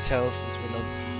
tell since we're not.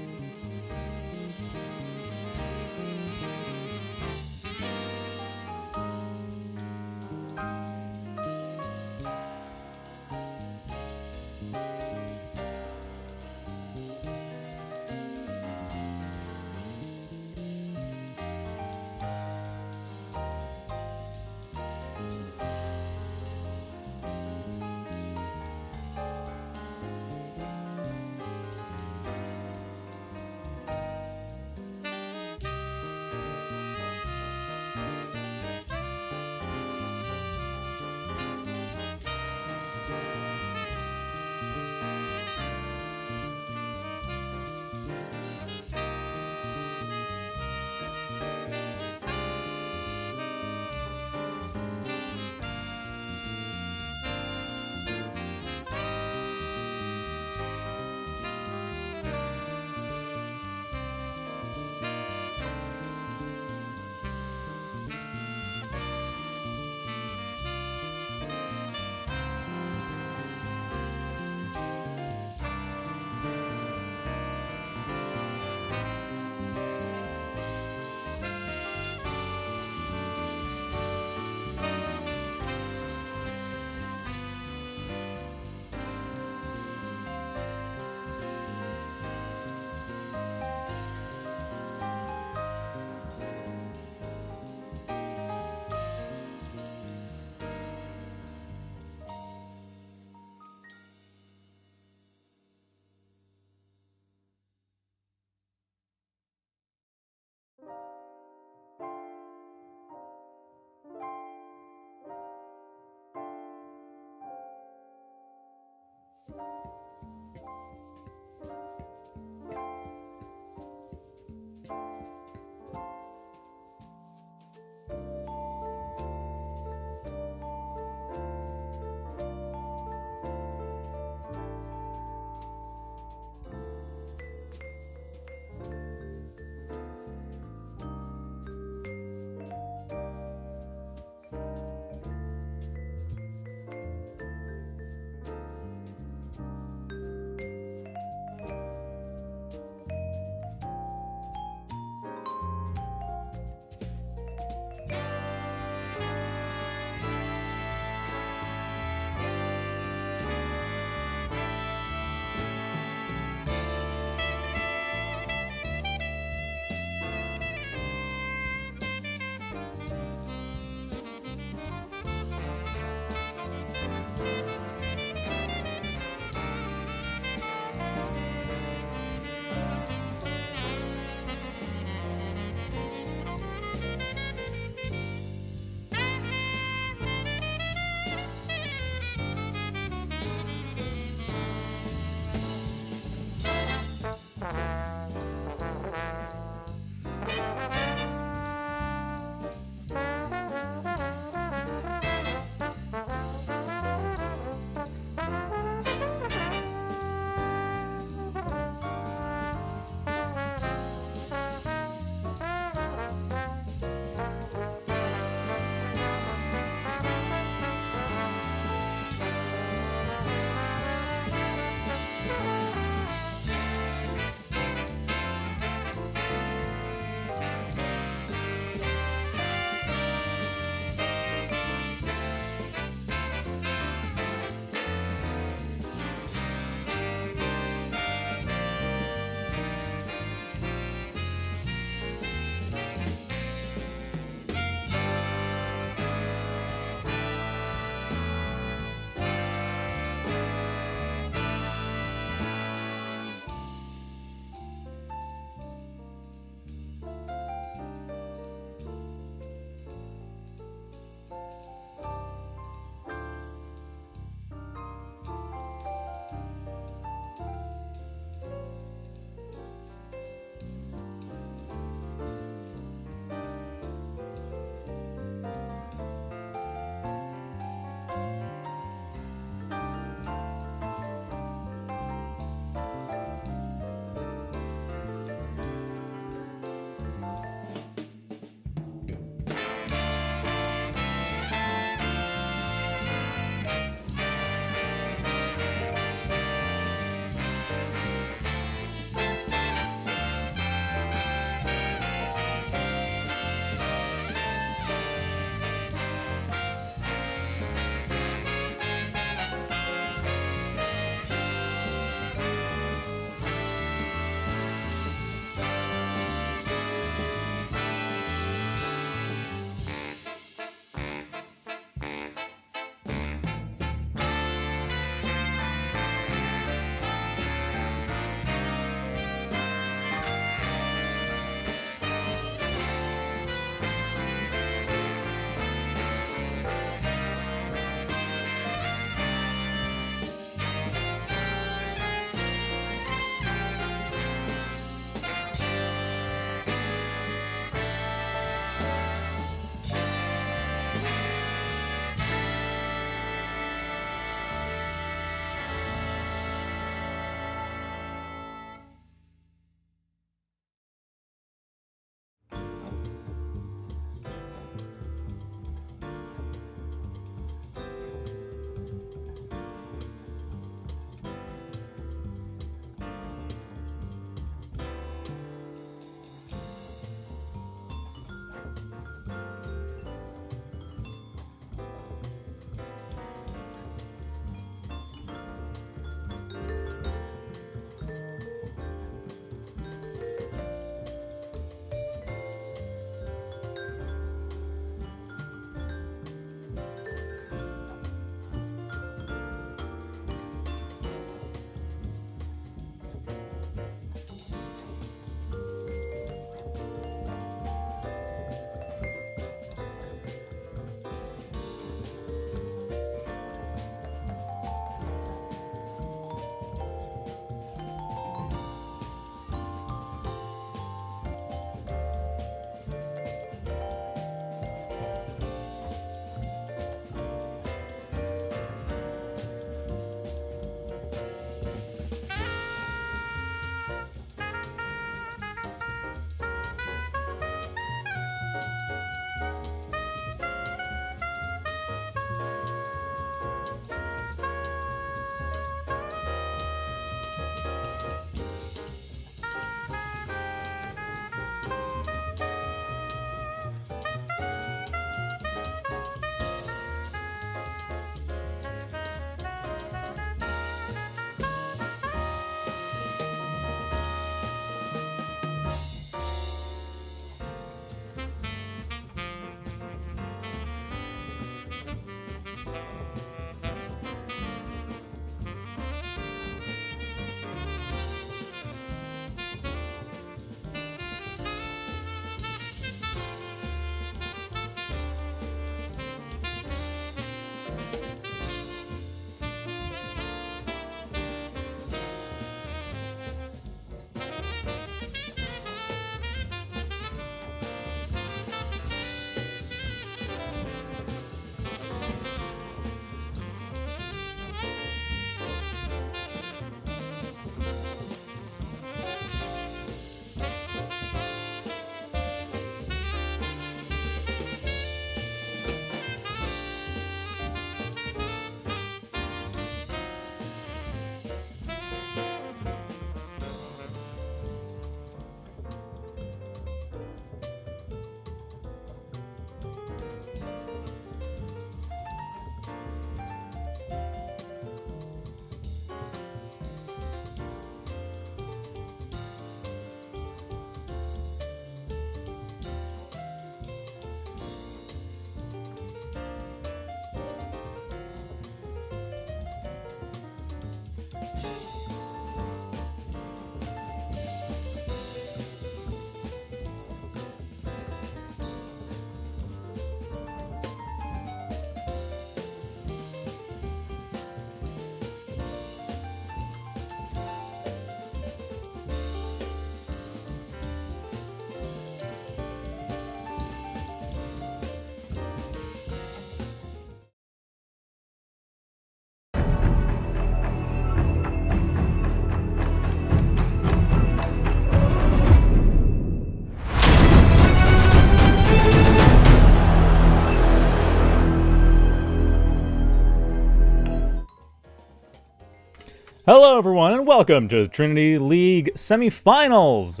Hello everyone and welcome to the Trinity League Semifinals!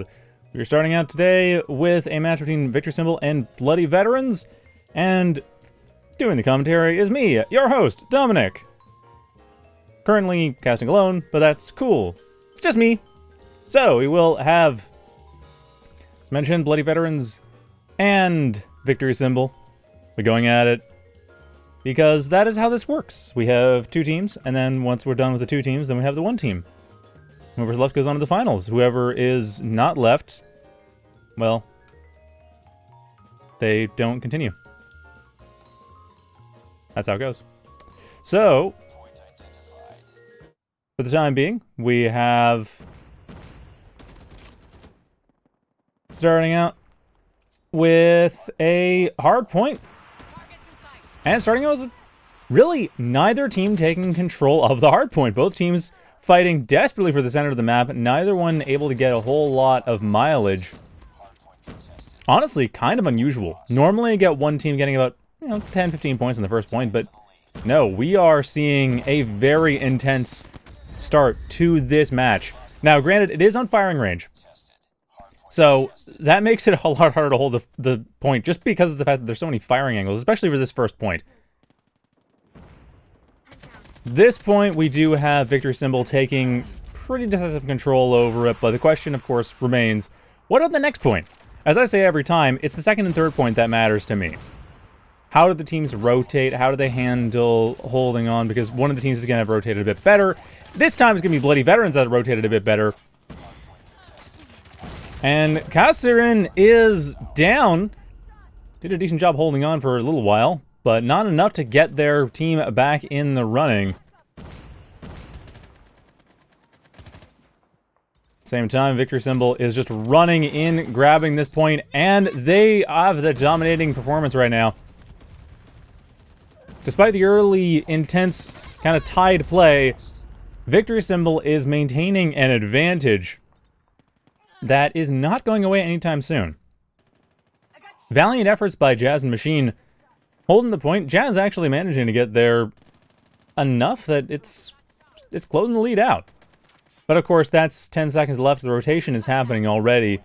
We're starting out today with a match between Victory Symbol and Bloody Veterans, and doing the commentary is me, your host, Dominic. Currently casting alone, but that's cool. It's just me. So we will have, as mentioned, Bloody Veterans and Victory Symbol. We're going at it because that is how this works. We have two teams, and then once we're done with the two teams, then we have the one team. Whoever's left goes on to the finals. Whoever is not left, well, they don't continue. That's how it goes. So, for the time being, we have starting out with a hard point. And starting out with really neither team taking control of the hard point. Both teams fighting desperately for the center of the map. Neither one able to get a whole lot of mileage. Honestly, kind of unusual. Normally I get one team getting about 10-15 points in the first point, but no, we are seeing a very intense start to this match. Now, granted, it is on firing range. So, that makes it a lot harder to hold the point, just because of the fact that there's so many firing angles, especially for this first point. This point, we do have Victory Symbol taking pretty decisive control over it, but the question, of course, remains, what on the next point? As I say every time, it's the second and third point that matters to me. How do the teams rotate? How do they handle holding on? Because one of the teams is going to have rotated a bit better. This time, it's going to be Bloody Veterans that have rotated a bit better. And Kasirin is down. Did a decent job holding on for a little while, but not enough to get their team back in the running. Same time, Victory Symbol is just running in, grabbing this point, and they have the dominating performance right now. Despite the early, intense, kind of tied play, Victory Symbol is maintaining an advantage that is not going away anytime soon. Valiant efforts by Jazz and Machine holding the point. Jazz actually managing to get there enough that it's closing the lead out. But of course, that's 10 seconds left. The rotation is happening already.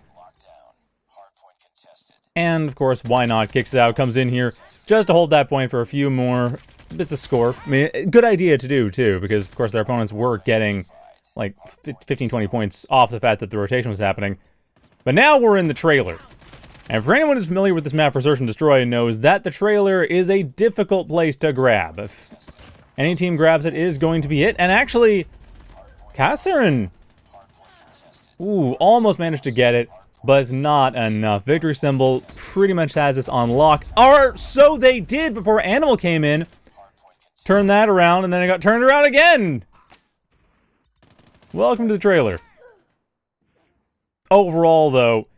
And of course, why not? Kicks it out, comes in here just to hold that point for a few more bits of score. I mean, good idea to do too, because of course their opponents were getting like 15-20 points off the fact that the rotation was happening. But now we're in the trailer. And for anyone who's familiar with this map for Search and Destroy knows that the trailer is a difficult place to grab. If any team grabs it, is going to be it. And actually, Kasirin, almost managed to get it, but it's not enough. Victory Symbol pretty much has this on lock. Or so they did before Animal came in. Turned that around, and then it got turned around again. Welcome to the trailer. Overall, though,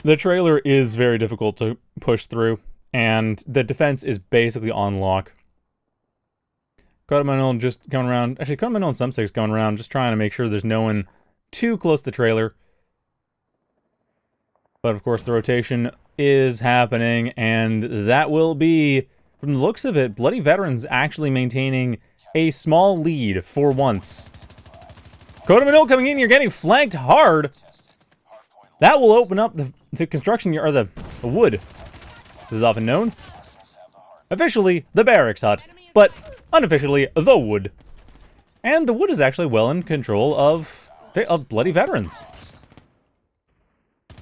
the trailer is very difficult to push through, and the defense is basically on lock. Kodomanol just coming around. Actually, Kodomanol and some six going around, just trying to make sure there's no one too close to the trailer. But of course, the rotation is happening, and that will be, from the looks of it, Bloody Veterans actually maintaining a small lead for once. Kodomanol coming in, you're getting flanked hard. That will open up the construction yard, or the wood. This is often known. Officially, the barracks hut, but unofficially, the wood. And the wood is actually well in control of Bloody Veterans.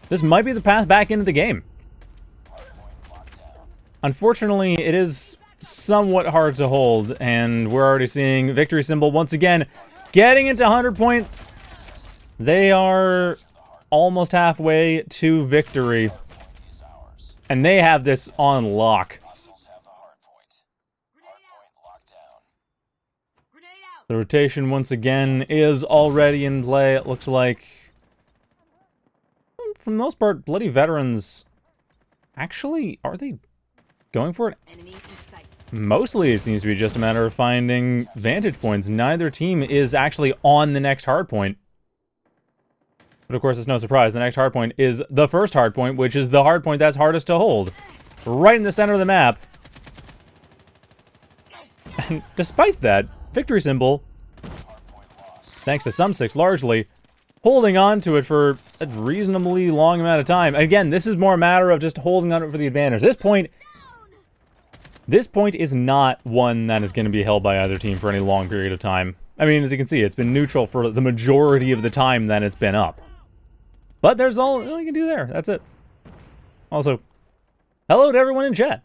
This might be the path back into the game. Unfortunately, it is somewhat hard to hold, and we're already seeing Victory Symbol once again getting into 100 points. They are almost halfway to victory. And they have this on lock. The rotation once again is already in play. It looks like, for the most part, Bloody Veterans actually, are they going for it? Mostly, it seems to be just a matter of finding vantage points. Neither team is actually on the next hardpoint. But of course, it's no surprise. The next hardpoint is the first hardpoint, which is the hardpoint that's hardest to hold. Right in the center of the map. And despite that, Victory Symbol thanks to some six largely, holding on to it for a reasonably long amount of time. Again, this is more a matter of just holding on to it for the advantage. This point is not one that is going to be held by either team for any long period of time. I mean, as you can see, it's been neutral for the majority of the time that it's been up. But there's all you can do there. That's it. Also, hello to everyone in chat.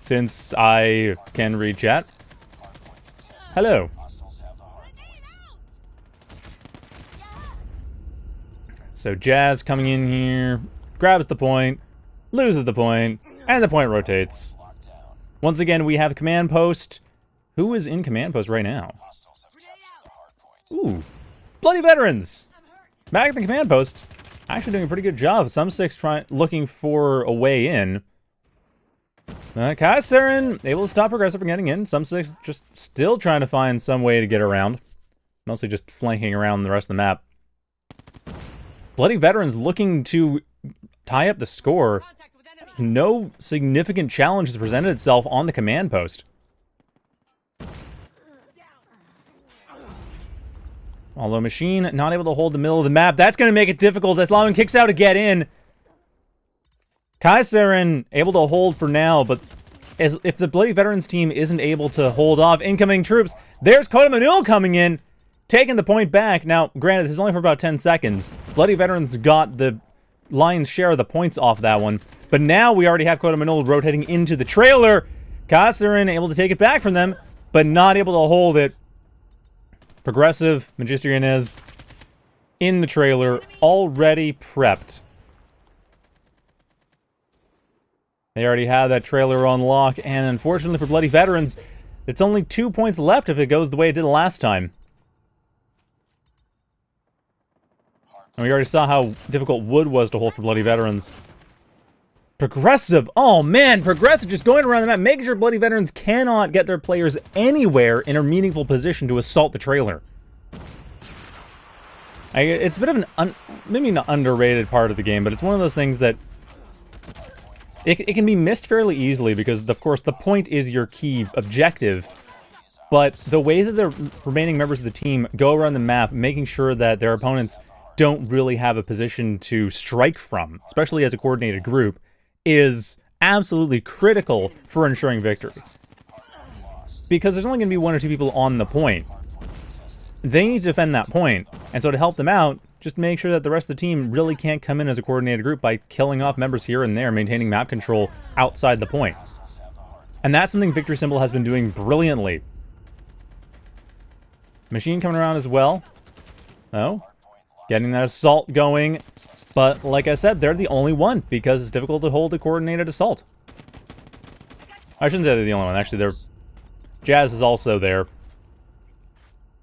Since I can read chat. Hello. So Jazz coming in here, grabs the point, loses the point, and the point rotates. Once again, we have command post. Who is in command post right now? Ooh, Bloody Veterans! Back at the command post. Actually doing a pretty good job. Some six looking for a way in. Kaiserin able to stop Progressive from getting in. Some six just still trying to find some way to get around. Mostly just flanking around the rest of the map. Bloody Veterans looking to tie up the score. No significant challenge has presented itself on the command post. Although Machine not able to hold the middle of the map. That's going to make it difficult as Lawman kicks out to get in. Kaiserin able to hold for now, but if the Bloody Veterans team isn't able to hold off incoming troops, there's Kota Manul coming in, taking the point back. Now, granted, this is only for about 10 seconds. Bloody Veterans got the lion's share of the points off that one. But now we already have Kota Manul rotating into the trailer. Kaiserin able to take it back from them, but not able to hold it. Progressive, Majestic is in the trailer, already prepped. They already have that trailer on lock, and unfortunately for Bloody Veterans, it's only 2 points left if it goes the way it did last time. And we already saw how difficult wood was to hold for Bloody Veterans. Progressive, oh man, Progressive just going around the map, making sure Bloody Veterans cannot get their players anywhere in a meaningful position to assault the trailer. It's a bit of an, maybe an underrated part of the game, but it's one of those things that it can be missed fairly easily because, of course, the point is your key objective. But the way that the remaining members of the team go around the map, making sure that their opponents don't really have a position to strike from, especially as a coordinated group, is absolutely critical for ensuring victory. Because there's only going to be 1 or 2 people on the point. They need to defend that point, and so to help them out, just make sure that the rest of the team really can't come in as a coordinated group by killing off members here and there, maintaining map control outside the point. And that's something Victory Symbol has been doing brilliantly. Machine coming around as well. Oh, getting that assault going. But, like I said, they're the only one, because it's difficult to hold a coordinated assault. I shouldn't say they're the only one. Actually, Jazz is also there.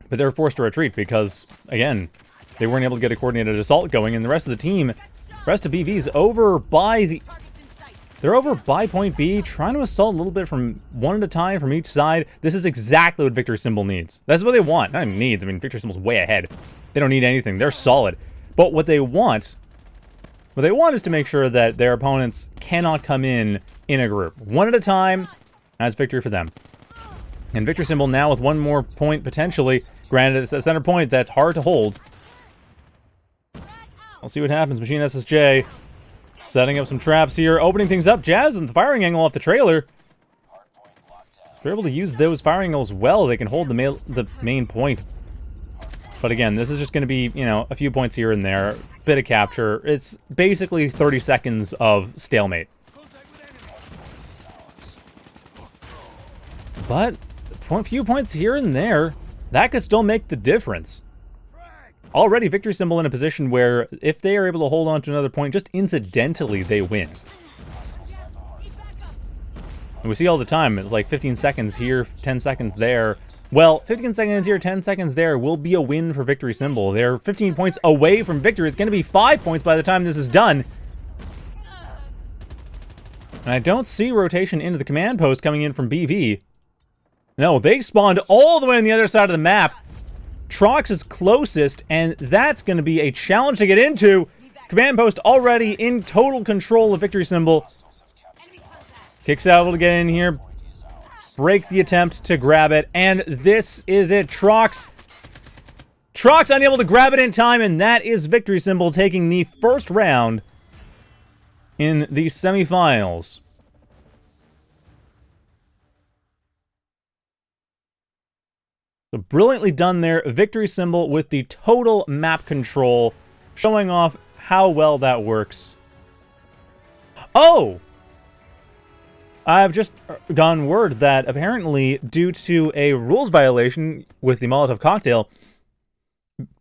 But they were forced to retreat because, again, they weren't able to get a coordinated assault going, and the rest of the team, rest of BV's over by the... They're over by point B, trying to assault a little bit from one at a time from each side. This is exactly what Victory Symbol needs. That's what they want. Not even needs. I mean, Victory Symbol's way ahead. They don't need anything. They're solid. But what they want is to make sure that their opponents cannot come in a group. One at a time, that's victory for them. And Victory Symbol now with 1 more point potentially. Granted, it's a center point that's hard to hold. We'll see what happens. Machine SSJ setting up some traps here, opening things up. Jazz with the firing angle off the trailer. If they're able to use those firing angles well, they can hold the main point. But again, this is just going to be, you know, a few points here and there, bit of capture. It's basically 30 seconds of stalemate. But a few points here and there, that could still make the difference. Already Victory Symbol in a position where if they are able to hold on to another point, just incidentally, they win. And we see all the time, it's like 15 seconds here, 10 seconds there. Well, 15 seconds here, 10 seconds there will be a win for Victory Symbol. They're 15 points away from victory. It's going to be 5 points by the time this is done. And I don't see rotation into the command post coming in from BV. No, they spawned all the way on the other side of the map. Trox is closest, and that's going to be a challenge to get into. Command post already in total control of Victory Symbol. Kicks out able to get in here. Break the attempt to grab it, and this is it. Trox Trox unable to grab it in time, and that is Victory Symbol taking the first round in the semifinals. So brilliantly done there. Victory Symbol with the total map control, showing off how well that works. Oh! I've just gotten word that apparently, due to a rules violation with the Molotov cocktail,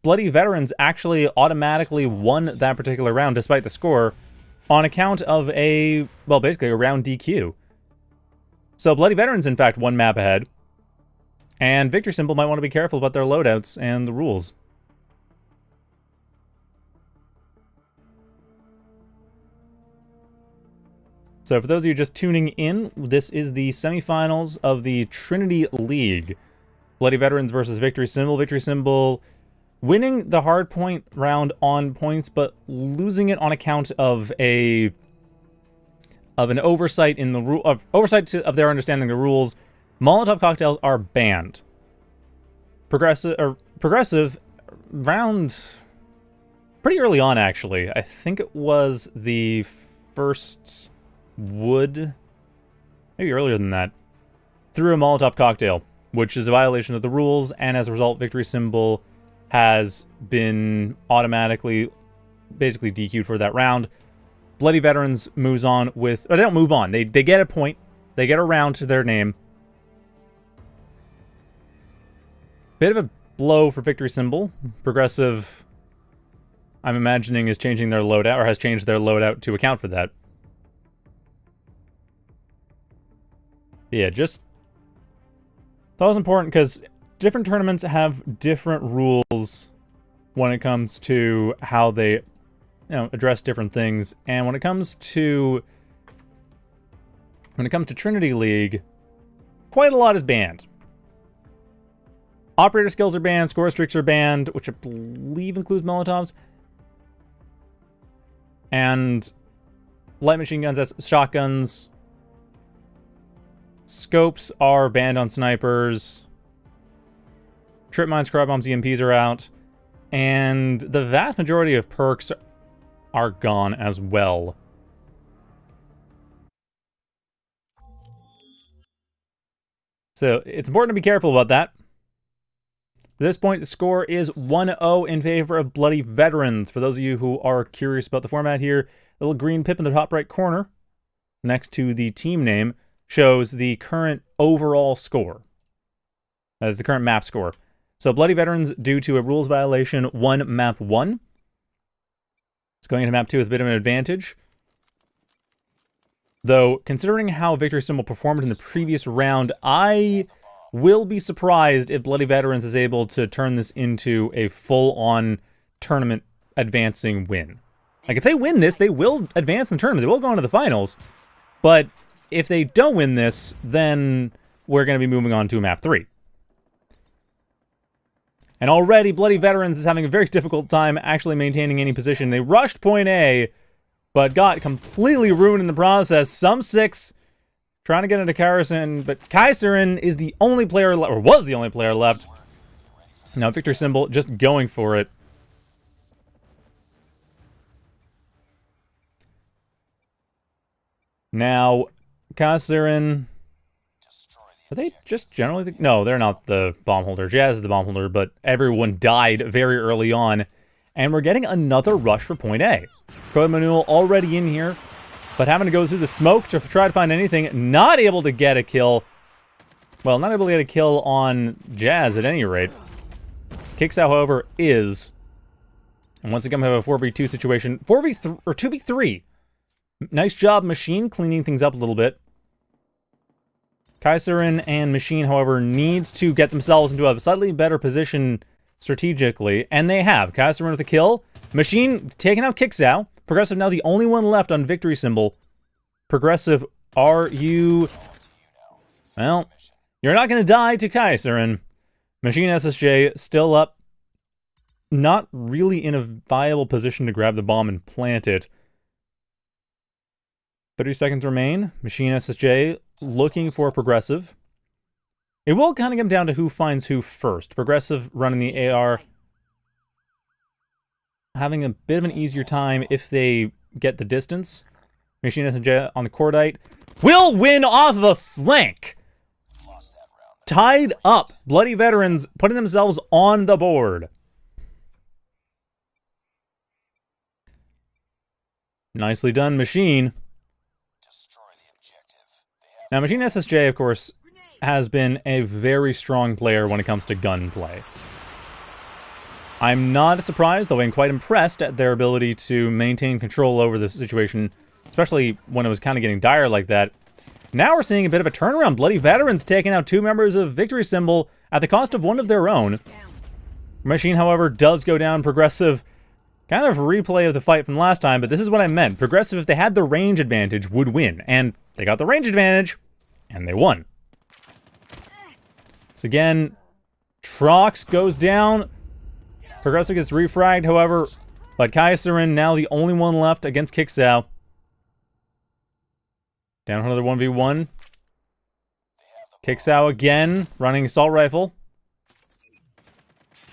Bloody Veterans actually automatically won that particular round despite the score on account of a, well, basically a round DQ. So Bloody Veterans, in fact, one map ahead. And Victory Symbol might want to be careful about their loadouts and the rules. So for those of you just tuning in, this is the semifinals of the Trinity League. Bloody Veterans versus Victory Symbol. Victory Symbol winning the hardpoint round on points, but losing it on account of an oversight in the rule of their understanding the rules. Molotov cocktails are banned. Progressive round pretty early on, actually. I think it was the first wood, maybe earlier than that, threw a Molotov cocktail, which is a violation of the rules, and as a result, Victory Symbol has been automatically basically DQ'd for that round. Bloody Veterans moves on with, or they don't move on, they get a point, they get a round to their name. Bit of a blow for Victory Symbol. Progressive, I'm imagining, is changing their loadout, or has changed their loadout to account for that. Yeah, just thought it was important because different tournaments have different rules when it comes to how they, address different things. And when it comes to Trinity League, quite a lot is banned. Operator skills are banned, score streaks are banned, which I believe includes Molotovs. And light machine guns, that's shotguns. Scopes are banned on snipers. Trip mines, crowd bombs, EMPs are out. And the vast majority of perks are gone as well. So it's important to be careful about that. At this point, the score is 1-0 in favor of Bloody Veterans. For those of you who are curious about the format here, the little green pip in the top right corner, next to the team name, shows the current overall score. That is the current map score. So Bloody Veterans, due to a rules violation, won map 1. It's going into map 2 with a bit of an advantage. Though, considering how Victory Symbol performed in the previous round, I will be surprised if Bloody Veterans is able to turn this into a full-on tournament advancing win. Like, if they win this, they will advance in the tournament. They will go on to the finals. But if they don't win this, then we're going to be moving on to map 3. And already, Bloody Veterans is having a very difficult time actually maintaining any position. They rushed point A, but got completely ruined in the process. Some 6 trying to get into Kaiserin, but Kaiserin is the only player left, or was the only player left. Now, Victory Symbol just going for it. Now, Kaiserin, are they just generally no, they're not the bomb holder. Jazz is the bomb holder, but everyone died very early on. And we're getting another rush for point A. Code Manuel already in here, but having to go through the smoke to try to find anything. Not able to get a kill. Well, not able to get a kill on Jazz at any rate. Kicks out, however, is. And once again, we have a 4v2 situation. 4v3, or 2v3. Nice job, Machine, cleaning things up a little bit. Kaiserin and Machine, however, need to get themselves into a slightly better position strategically, and they have. Kaiserin with a kill. Machine taking out Kixow. Progressive now the only one left on Victory Symbol. Progressive, are you... Well, you're not going to die to Kaiserin. Machine SSJ still up. Not really in a viable position to grab the bomb and plant it. 30 seconds remain. Machine SSJ looking for Progressive. It will kind of come down to who finds who first. Progressive running the AR. having a bit of an easier time if they get the distance. Machine SJ on the cordite will win off of a flank. Tied up. Bloody Veterans putting themselves on the board. Nicely done, Machine. Now, Machine SSJ, of course, has been a very strong player when it comes to gunplay. I'm not surprised, though I'm quite impressed at their ability to maintain control over the situation, especially when it was kind of getting dire like that. Now we're seeing a bit of a turnaround. Bloody Veterans taking out 2 members of Victory Symbol at the cost of one of their own. Machine, however, does go down. Progressive, kind of replay of the fight from last time, but this is what I meant. Progressive, if they had the range advantage, would win. And they got the range advantage, and they won. So again, Trox goes down. Progressive gets refragged, however, but Kaiserin now the only one left against Kixao. Down another 1v1. Kixao again, running assault rifle.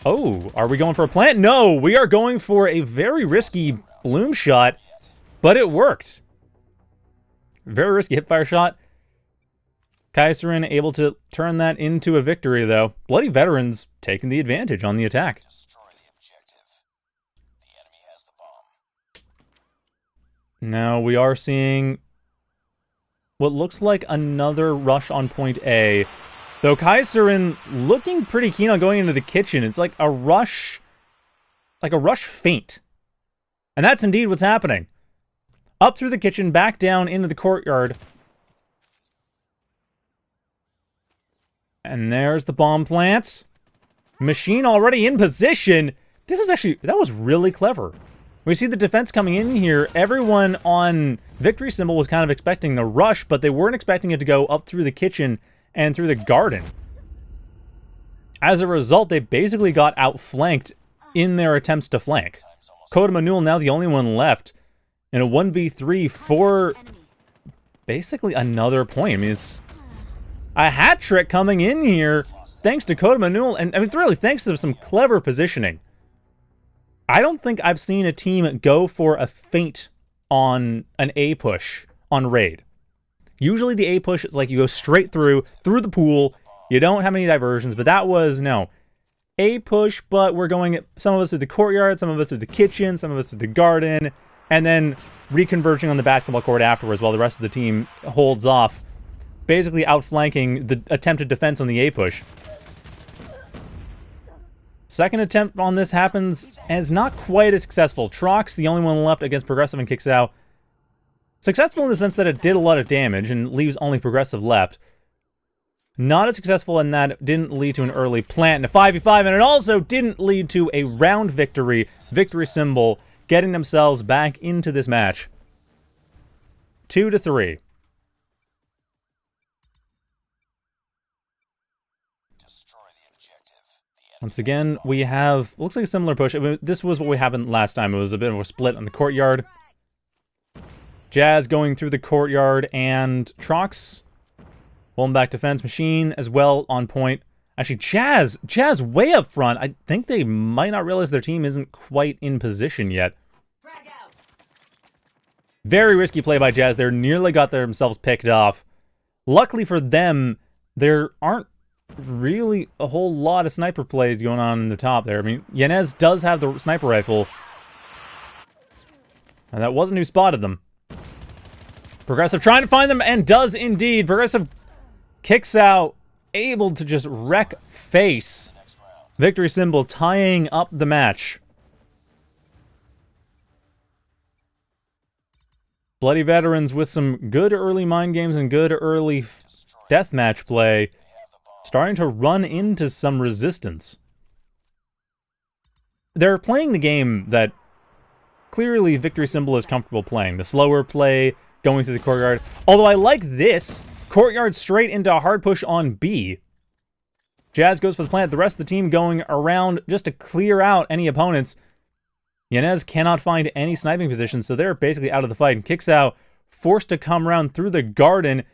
Oh, are we going for a plant? No, we are going for a very risky bloom shot, but it worked. Very risky hipfire shot. Kaiserin able to turn that into a victory, though. Bloody Veterans taking the advantage on the attack. Now we are seeing what looks like another rush on point A. Though Kaiserin looking pretty keen on going into the kitchen. It's like a rush feint. And that's indeed what's happening. Up through the kitchen, back down into the courtyard. And there's the bomb plants. Machine already in position. This is actually, that was really clever. We see the defense coming in here. Everyone on Victory Symbol was kind of expecting the rush, but they weren't expecting it to go up through the kitchen and through the garden. As a result, they basically got outflanked in their attempts to flank. Kota Manul now the only one left in a 1v3 for basically another point. I mean, it's a hat trick coming in here thanks to Kota Manul, and I mean, really thanks to some clever positioning. I don't think I've seen a team go for a feint on an A push on raid. Usually the A push is like you go straight through the pool. You don't have any diversions, but that was, no. A push, but we're going, some of us through the courtyard, some of us through the kitchen, some of us through the garden, and then reconverging on the basketball court afterwards while the rest of the team holds off, basically outflanking the attempted defense on the A push. Second attempt on this happens, and it's not quite as successful. Trox, the only one left against Progressive and Kixao. Successful in the sense that it did a lot of damage and leaves only Progressive left. Not as successful in that it didn't lead to an early plant in a 5v5, and it also didn't lead to a round victory. Victory Symbol getting themselves back into this match. 2-3. Once again, we have, looks like a similar push. This was what happened last time. It was a bit of a split on the courtyard. Jazz going through the courtyard, and Trox pulling back defense. Machine as well on point. Actually, Jazz way up front. I think they might not realize their team isn't quite in position yet. Very risky play by Jazz there. Nearly got themselves picked off. Luckily for them, there aren't really a whole lot of sniper plays going on in the top there. I mean, Yanez does have the sniper rifle. And that wasn't who spotted them. Progressive trying to find them, and does indeed. Progressive kicks out, able to just wreck face. Victory Symbol tying up the match. Bloody Veterans with some good early mind games and good early deathmatch play, starting to run into some resistance. They're playing the game that clearly Victory Symbol is comfortable playing. The slower play, going through the courtyard. Although I like this. Courtyard straight into a hard push on B. Jazz goes for the plant. The rest of the team going around just to clear out any opponents. Yanez cannot find any sniping positions, so they're basically out of the fight. And kicks out, forced to come around through the garden.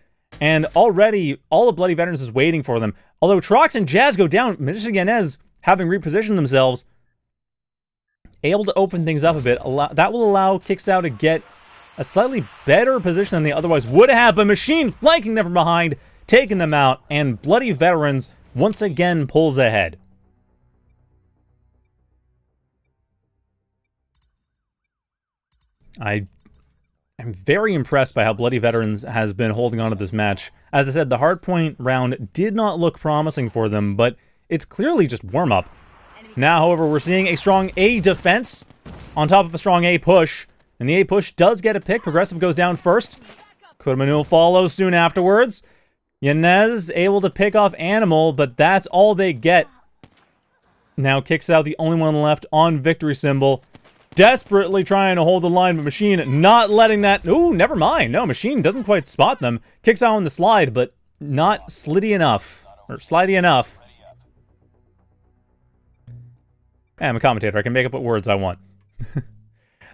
And already, all of Bloody Veterans is waiting for them. Although Trox and Jazz go down, Majestic and Yanez, having repositioned themselves, able to open things up a bit. That will allow Kixow to get a slightly better position than they otherwise would have, but Machine flanking them from behind, taking them out, and Bloody Veterans once again pulls ahead. I am very impressed by how Bloody Veterans has been holding on to this match. As I said, the hardpoint round did not look promising for them, but it's clearly just warm-up. Now, however, we're seeing a strong A defense on top of a strong A push, and the A push does get a pick. Progressive goes down first. Kodamanul follows soon afterwards. Yanez able to pick off Animal, but that's all they get. Now Kixow, the only one left on victory symbol. Desperately trying to hold the line, but Machine not letting that... Ooh, never mind. No, Machine doesn't quite spot them. Kixow on the slide, but not slidey enough. Or slidey enough. I'm a commentator. I can make up what words I want.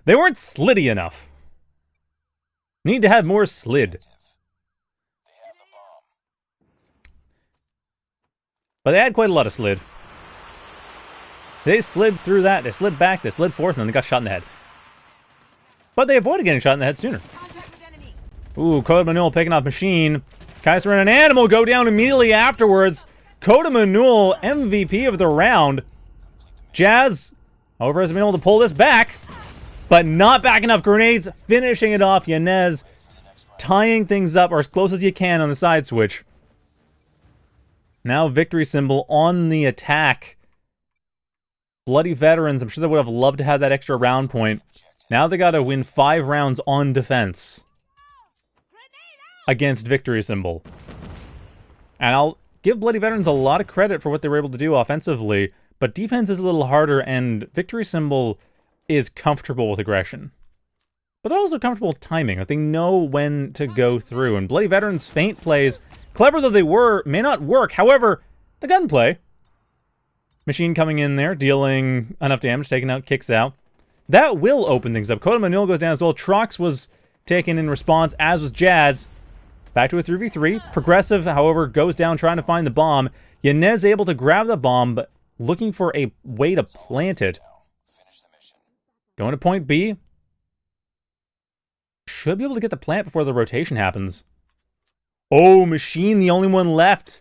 They weren't sliddy enough. Need to have more slid. But they had quite a lot of slid. They slid through that, they slid back, they slid forth, and then they got shot in the head. But they avoided getting shot in the head sooner. Ooh, Kodamanul picking off Machine. Kaiser and an Animal go down immediately afterwards. Kodamanul, MVP of the round. Jazz, however, has been able to pull this back, but not back enough. Grenades finishing it off. Yanez tying things up, or as close as you can on the side switch. Now victory symbol on the attack. Bloody Veterans, I'm sure they would have loved to have that extra round point. Now they got to win 5 rounds on defense against victory symbol. And I'll give Bloody Veterans a lot of credit for what they were able to do offensively, but defense is a little harder, and victory symbol is comfortable with aggression. But they're also comfortable with timing. Like, they know when to go through, and Bloody Veterans' feint plays, clever though they were, may not work. However, the gunplay... Machine coming in there, dealing enough damage, taking out Kixow. That will open things up. Kodamanul goes down as well. Trox was taken in response, as was Jazz. Back to a 3v3. Progressive, however, goes down trying to find the bomb. Yanez able to grab the bomb, but looking for a way to plant it. Going to point B. Should be able to get the plant before the rotation happens. Oh, Machine, the only one left.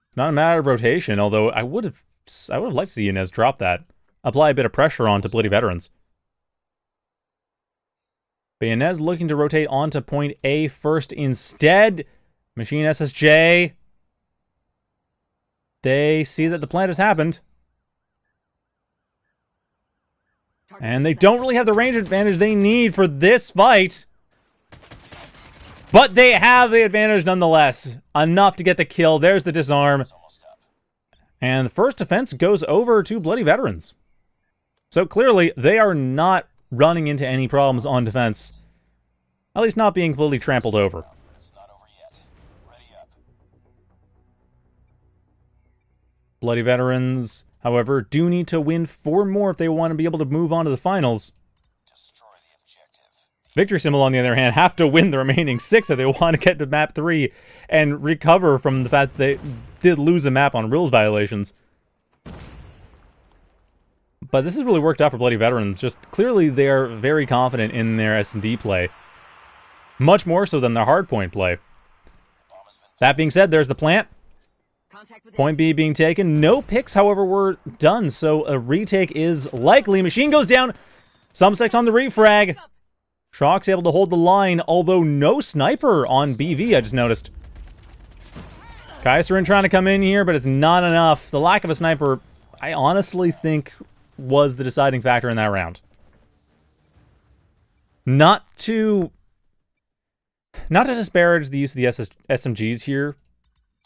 It's not a matter of rotation, although I would have liked to see Yanez drop that. Apply a bit of pressure onto Bloody Veterans. But Yanez looking to rotate onto point A first instead. Machine SSJ. They see that the plant has happened. And they don't really have the range advantage they need for this fight. But they have the advantage nonetheless. Enough to get the kill. There's the disarm. And the first defense goes over to Bloody Veterans. So clearly, they are not running into any problems on defense. At least not being completely trampled over. Bloody Veterans, however, do need to win 4 more if they want to be able to move on to the finals. Victory symbol, on the other hand, have to win the remaining 6 if they want to get to map 3 and recover from the fact that they did lose a map on rules violations. But this has really worked out for Bloody Veterans. Just clearly they are very confident in their S&D play. Much more so than their hardpoint play. That being said, there's the plant. Point B being taken. No picks, however, were done, so a retake is likely. Machine goes down. Sumsex on the refrag. Shock's able to hold the line, although no sniper on BV, I just noticed. Kaiserin trying to come in here, but it's not enough. The lack of a sniper, I honestly think, was the deciding factor in that round. Not to disparage the use of the SMGs here,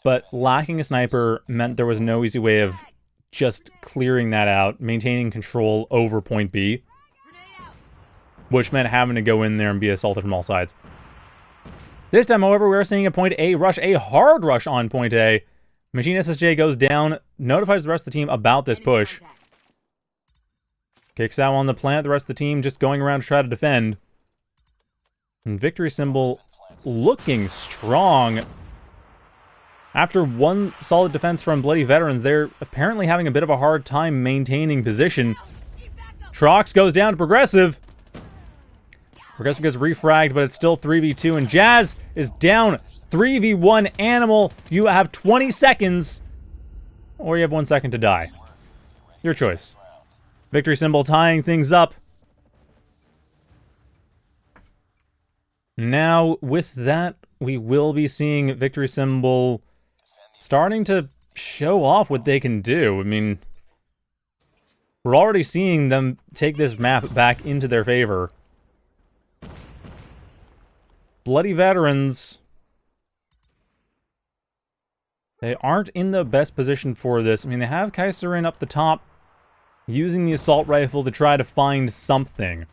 but lacking a sniper meant there was no easy way of just clearing that out, maintaining control over point B, which meant having to go in there and be assaulted from all sides. This time, however, we're seeing a point A rush, a hard rush on point A. Machine SSJ goes down, notifies the rest of the team about this push. Kixow on the plant, the rest of the team just going around to try to defend. And victory symbol looking strong. After one solid defense from Bloody Veterans, they're apparently having a bit of a hard time maintaining position. Trox goes down to Progressive. Progressive gets refragged, but it's still 3v2, and Jazz is down 3v1 Animal. You have 20 seconds, or you have 1 second to die. Your choice. Victory symbol tying things up. Now, with that, we will be seeing Victory symbol starting to show off what they can do. I mean, we're already seeing them take this map back into their favor. Bloody Veterans, they aren't in the best position for this. I mean, they have Kaiserin up the top, using the assault rifle to try to find something.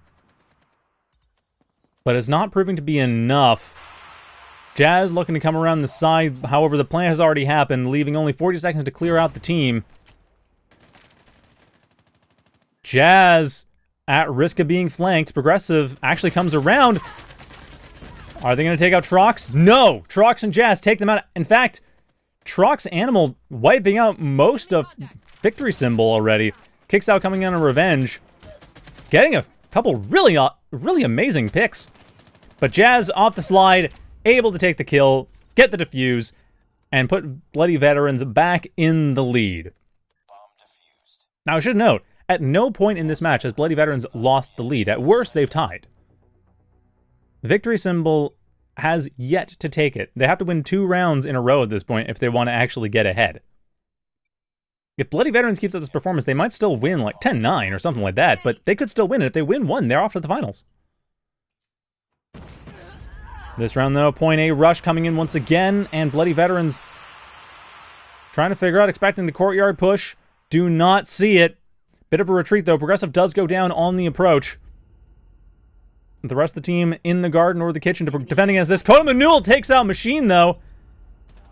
But it's not proving to be enough. Jazz looking to come around the side. However, the plant has already happened, leaving only 40 seconds to clear out the team. Jazz, at risk of being flanked. Progressive actually comes around. Are they going to take out Trox? No! Trox and Jazz take them out. In fact, Trox Animal wiping out most of Victory symbol already. Kicks out coming on a revenge. Getting a couple really amazing picks. But Jazz off the slide, able to take the kill, get the defuse, and put Bloody Veterans back in the lead. Now, I should note, at no point in this match has Bloody Veterans lost the lead. At worst, they've tied. Victory symbol has yet to take it. They have to win 2 rounds in a row at this point if they want to actually get ahead. If Bloody Veterans keeps up this performance, they might still win like 10-9 or something like that, but they could still win it. If they win 1, they're off to the finals. This round, though, point A rush coming in once again, and Bloody Veterans trying to figure out, expecting the courtyard push. Do not see it. Bit of a retreat, though. Progressive does go down on the approach. The rest of the team in the garden or the kitchen defending against this. Kota Manul takes out Machine, though.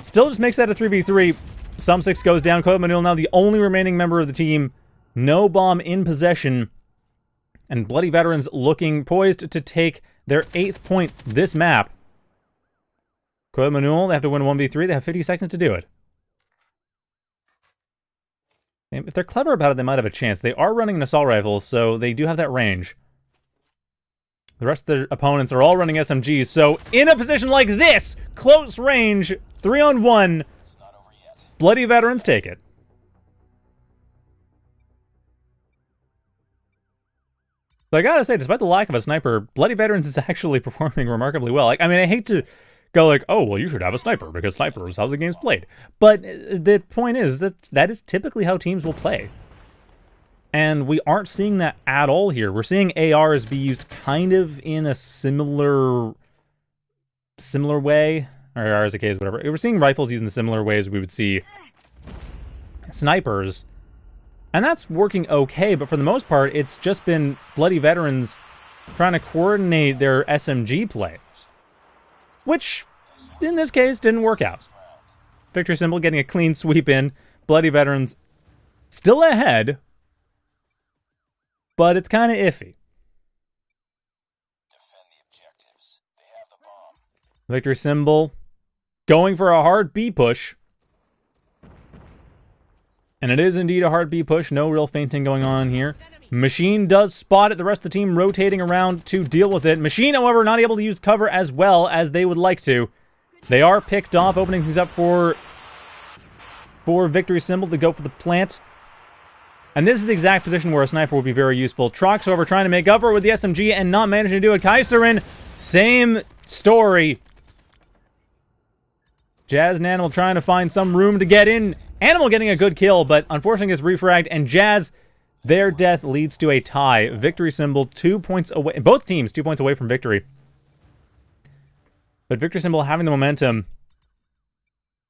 Still just makes that a 3v3. Sum6 goes down. Kota Manul now the only remaining member of the team. No bomb in possession. And Bloody Veterans looking poised to take their 8th point this map. Kota Manul, they have to win 1v3. They have 50 seconds to do it. If they're clever about it, they might have a chance. They are running an assault rifle, so they do have that range. The rest of their opponents are all running SMGs, so in a position like this, close range, 3-on-1, Bloody Veterans take it. So I gotta say, despite the lack of a sniper, Bloody Veterans is actually performing remarkably well. Like, I mean, I hate to go like, oh, well, you should have a sniper, because sniper is how the game's played. But the point is that is typically how teams will play. And we aren't seeing that at all here. We're seeing ARs be used kind of in a similar way, or ARs, AKs, whatever. We're seeing rifles used in similar ways we would see snipers. And that's working okay, but for the most part, it's just been Bloody Veterans trying to coordinate their SMG play. Which, in this case, didn't work out. Victory symbol getting a clean sweep in. Bloody Veterans still ahead, but it's kind of iffy. Defend the objectives. They have the bomb. Victory symbol going for a hard B push. And it is indeed a hard B push. No real feinting going on here. Machine does spot it. The rest of the team rotating around to deal with it. Machine, however, not able to use cover as well as they would like to. They are picked off, opening things up for Victory symbol to go for the plant. And this is the exact position where a sniper would be very useful. Trox, however, trying to make up for it with the SMG and not managing to do it. Kaiserin, same story. Jazz and Animal trying to find some room to get in. Animal getting a good kill, but unfortunately gets refragged. And Jazz, their death leads to a tie. Victory symbol 2 points away. Both teams 2 points away from victory. But Victory symbol having the momentum.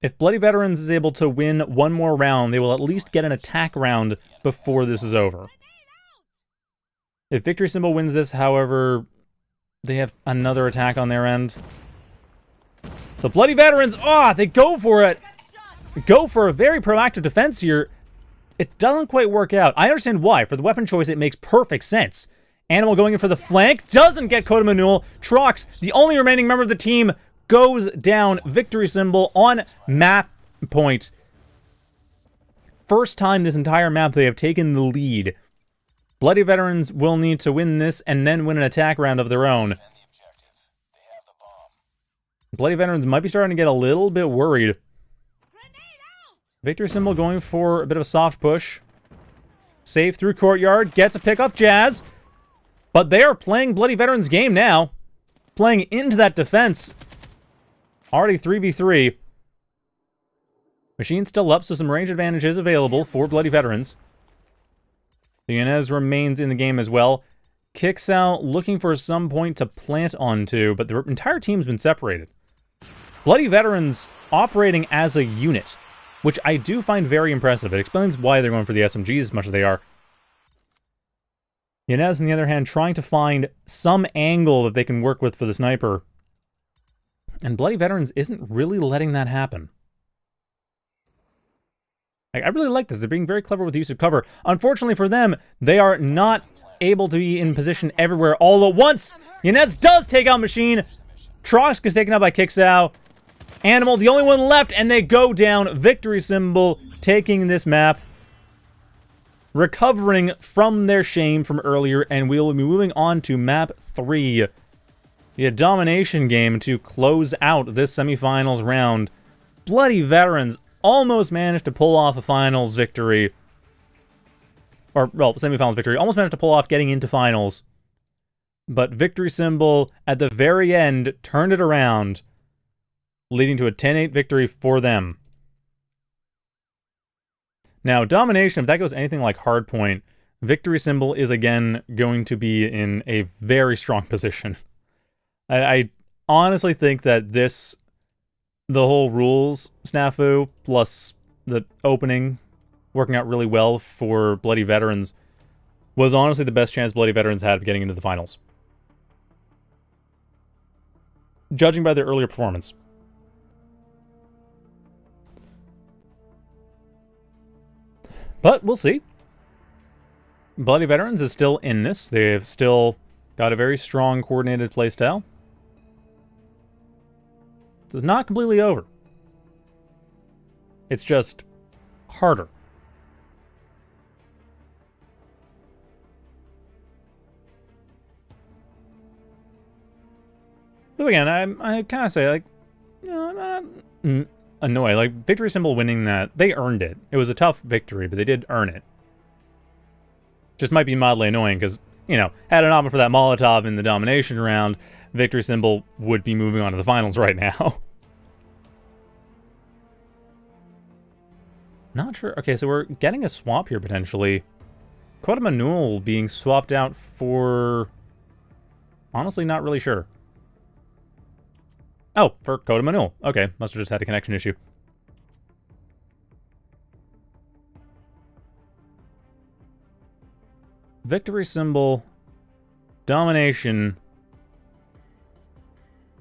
If Bloody Veterans is able to win 1 more round, they will at least get an attack round before this is over. If Victory symbol wins this, however, they have another attack on their end. So Bloody Veterans, they go for it. Go for a very proactive defense here. It doesn't quite work out. I understand why. For the weapon choice, it makes perfect sense. Animal going in for the flank. Doesn't get Kota Manul. Trox, the only remaining member of the team, goes down. Victory symbol on map point. First time this entire map they have taken the lead. Bloody Veterans will need to win this and then win an attack round of their own. Defend the objective. They have the bomb. Bloody Veterans might be starting to get a little bit worried. Victory Symbol going for a bit of a soft push. Save through Courtyard, gets a pick up Jazz. But they are playing Bloody Veterans' game now. Playing into that defense. Already 3v3. Machine still up, so some range advantages available for Bloody Veterans. The Inez remains in the game as well. Kicks out, looking for some point to plant onto, but the entire team's been separated. Bloody Veterans operating as a unit, which I do find very impressive. It explains why they're going for the SMGs as much as they are. Inez, on the other hand, trying to find some angle that they can work with for the sniper. And Bloody Veterans isn't really letting that happen. I really like this. They're being very clever with the use of cover. Unfortunately for them, they are not able to be in position everywhere all at once. Inez does take out Machine. Trox gets taken out by Kixow. Animal, the only one left, and they go down. Victory Symbol taking this map. Recovering from their shame from earlier, and we'll be moving on to map 3. The domination game to close out this semifinals round. Bloody Veterans almost managed to pull off a finals victory. Or, well, semifinals victory. Almost managed to pull off getting into finals. But Victory Symbol, at the very end, turned it around, leading to a 10-8 victory for them. Now, domination, if that goes anything like Hardpoint, Victory Symbol is again going to be in a very strong position. I honestly think that the whole rules snafu, plus the opening working out really well for Bloody Veterans, was honestly the best chance Bloody Veterans had of getting into the finals. Judging by their earlier performance. But we'll see. Bloody Veterans is still in this. They've still got a very strong coordinated playstyle. So it's not completely over. It's just harder. Though again, I kind of say, like, you know, I'm not annoyed. Like, Victory Symbol winning that, they earned it. It was a tough victory, but they did earn it. Just might be mildly annoying, because, you know, had it not been for that Molotov in the domination round, Victory Symbol would be moving on to the finals right now. Not sure. Okay, so we're getting a swap here, potentially. Kota Manul being swapped out for... Honestly, not really sure. Oh, for Kota Manul. Okay, must have just had a connection issue. Victory Symbol. Domination.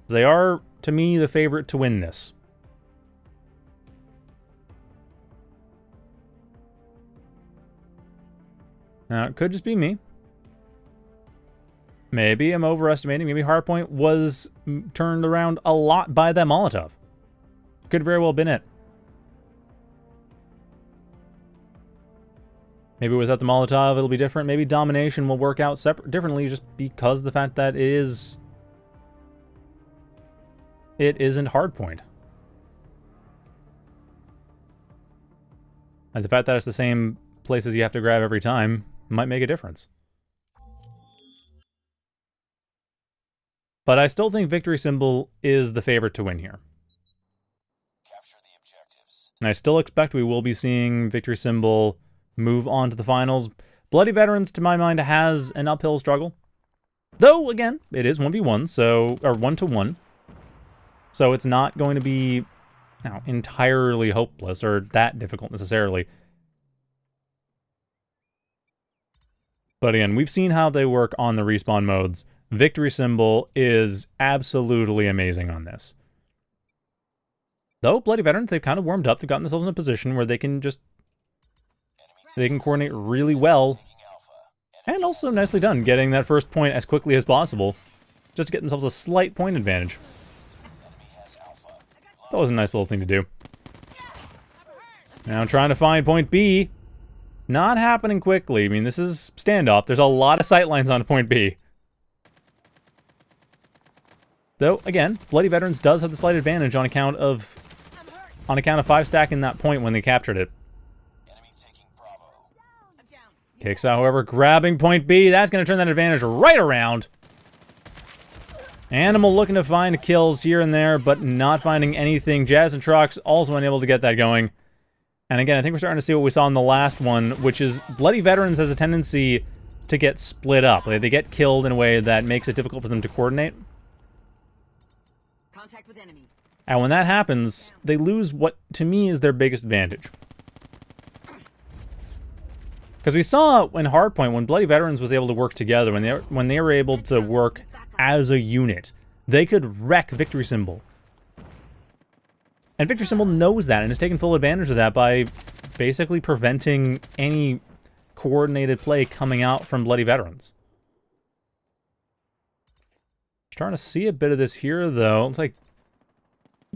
They are, to me, the favorite to win this. Now, it could just be me. Maybe I'm overestimating. Maybe Hardpoint was turned around a lot by that Molotov. Could very well have been it. Maybe without the Molotov, it'll be different. Maybe Domination will work out differently just because of the fact that it isn't Hardpoint. And the fact that it's the same places you have to grab every time might make a difference. But I still think Victory Symbol is the favorite to win here. Capture the objectives. And I still expect we will be seeing Victory Symbol move on to the finals. Bloody Veterans, to my mind, has an uphill struggle. Though, again, it is 1v1, so... or 1-to-1. So it's not going to be, entirely hopeless or that difficult necessarily. But again, we've seen how they work on the respawn modes. Victory Symbol is absolutely amazing on this. Though, Bloody Veterans, they've kind of warmed up. They've gotten themselves in a position where they can just... they can coordinate really well. And also nicely done, getting that first point as quickly as possible. Just to get themselves a slight point advantage. That was a nice little thing to do. Now trying to find point B. Not happening quickly. I mean, this is standoff. There's a lot of sight lines on point B. Though, again, Bloody Veterans does have the slight advantage on account of 5 stacking that point when they captured it. Enemy taking Bravo. Kicks out, however, grabbing point B. That's going to turn that advantage right around. Animal looking to find kills here and there, but not finding anything. Jazz and Trox also unable to get that going. And again, I think we're starting to see what we saw in the last one, which is Bloody Veterans has a tendency to get split up. Like, they get killed in a way that makes it difficult for them to coordinate. Contact with enemy. And when that happens, they lose what, to me, is their biggest advantage. Because we saw in Hardpoint, when Bloody Veterans was able to work together, when they were able to work as a unit, they could wreck Victory Symbol. And Victory Symbol knows that, and is taking full advantage of that by basically preventing any coordinated play coming out from Bloody Veterans. Starting to see a bit of this here, though. Looks like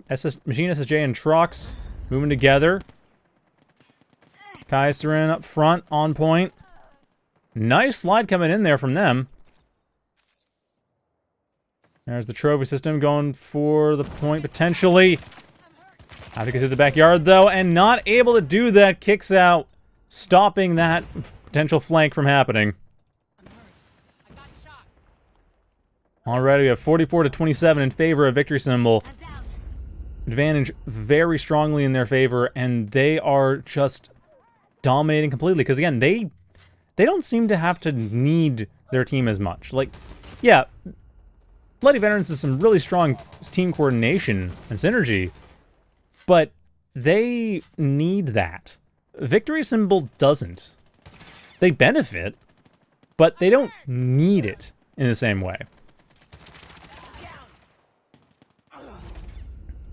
Machine SSJ and Trox moving together. Kaiserin up front, on point. Nice slide coming in there from them. There's the trophy system going for the point, potentially. Have to get to the backyard, though, and not able to do that. Kicks out, stopping that potential flank from happening. Already, we have 44-27 in favor of Victory Symbol. Advantage very strongly in their favor, and they are just dominating completely. Because, again, they don't seem to have to need their team as much. Like, yeah, Bloody Veterans has some really strong team coordination and synergy, but they need that. Victory Symbol doesn't. They benefit, but they don't need it in the same way.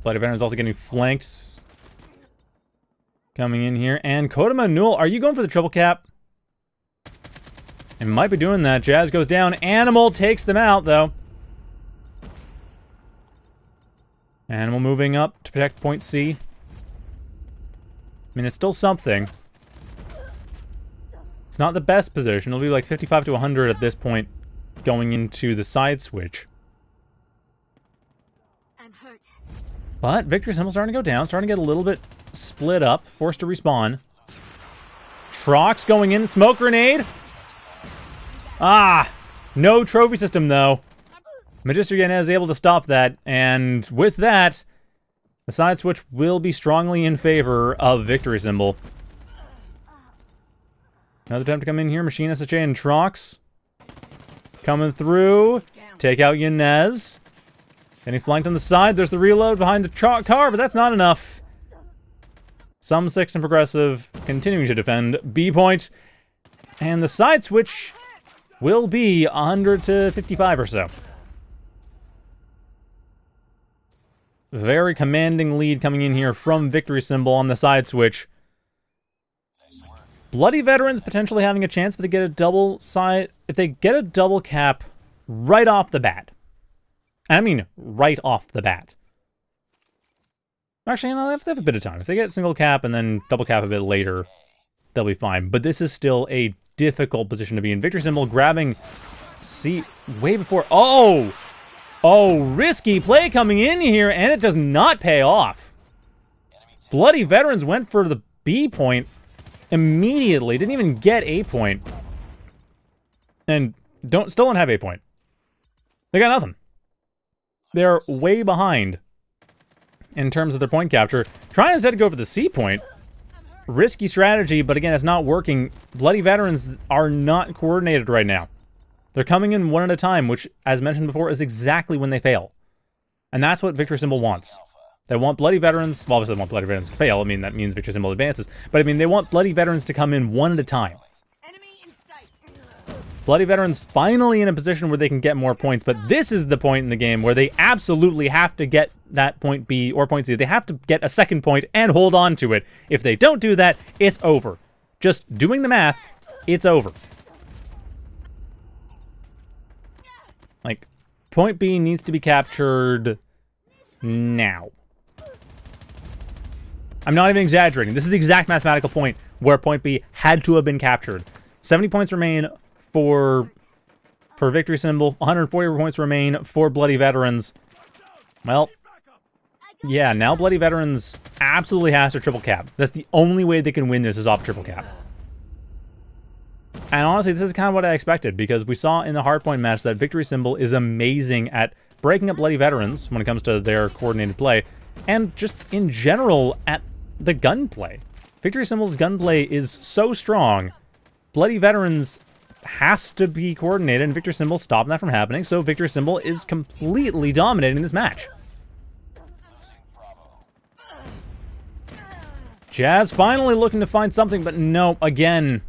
Bloody Veterans also getting flanked. Coming in here. And Kodama Newell, are you going for the triple cap? It might be doing that. Jazz goes down. Animal takes them out, though. Animal moving up to protect point C. I mean, it's still something. It's not the best position. It'll be like 55 to 100 at this point, going into the side switch. I'm hurt. But Victory Symbol starting to go down, starting to get a little bit split up, forced to respawn. Trox going in, smoke grenade. Ah, no trophy system though. Majestic again is able to stop that, and with that, the side switch will be strongly in favor of Victory Symbol. Another attempt to come in here, Machine SHA and Trox. Coming through, take out Yanez. Getting flanked on the side, there's the reload behind the car, but that's not enough. Some 6 and Progressive continuing to defend B point, and the side switch will be 100 to 55 or so. Very commanding lead coming in here from Victory Symbol on the side switch. Bloody Veterans potentially having a chance if they get a double cap right off the bat. I mean, right off the bat. Actually, no, they have a bit of time. If they get single cap and then double cap a bit later, they'll be fine. But this is still a difficult position to be in. Victory Symbol grabbing C way before. Oh! Oh, risky play coming in here, and it does not pay off. Bloody Veterans went for the B point immediately. Didn't even get A point. And still don't have A point. They got nothing. They're way behind in terms of their point capture. Trying instead to go for the C point. Risky strategy, but again, it's not working. Bloody Veterans are not coordinated right now. They're coming in one at a time, which, as mentioned before, is exactly when they fail. And that's what Victory Symbol wants. They want Bloody Veterans, well, obviously they want Bloody Veterans to fail. I mean, that means Victory Symbol advances. But I mean, they want Bloody Veterans to come in one at a time. Bloody Veterans finally in a position where they can get more points, but this is the point in the game where they absolutely have to get that point B or point C. They have to get a second point and hold on to it. If they don't do that, it's over. Just doing the math, it's over. Like, point B needs to be captured now. I'm not even exaggerating. This is the exact mathematical point where point B had to have been captured. 70 points remain for Victory Symbol. 140 points remain for Bloody Veterans. Well, yeah, now Bloody Veterans absolutely has to triple cap. That's the only way they can win this, is off triple cap. And honestly, this is kind of what I expected, because we saw in the hardpoint match that Victory Symbol is amazing at breaking up Bloody Veterans when it comes to their coordinated play, and just in general at the gunplay. Victory Symbol's gunplay is so strong. Bloody Veterans has to be coordinated, and Victory Symbol stopping that from happening, so Victory Symbol is completely dominating this match. Jazz finally looking to find something, but no, again,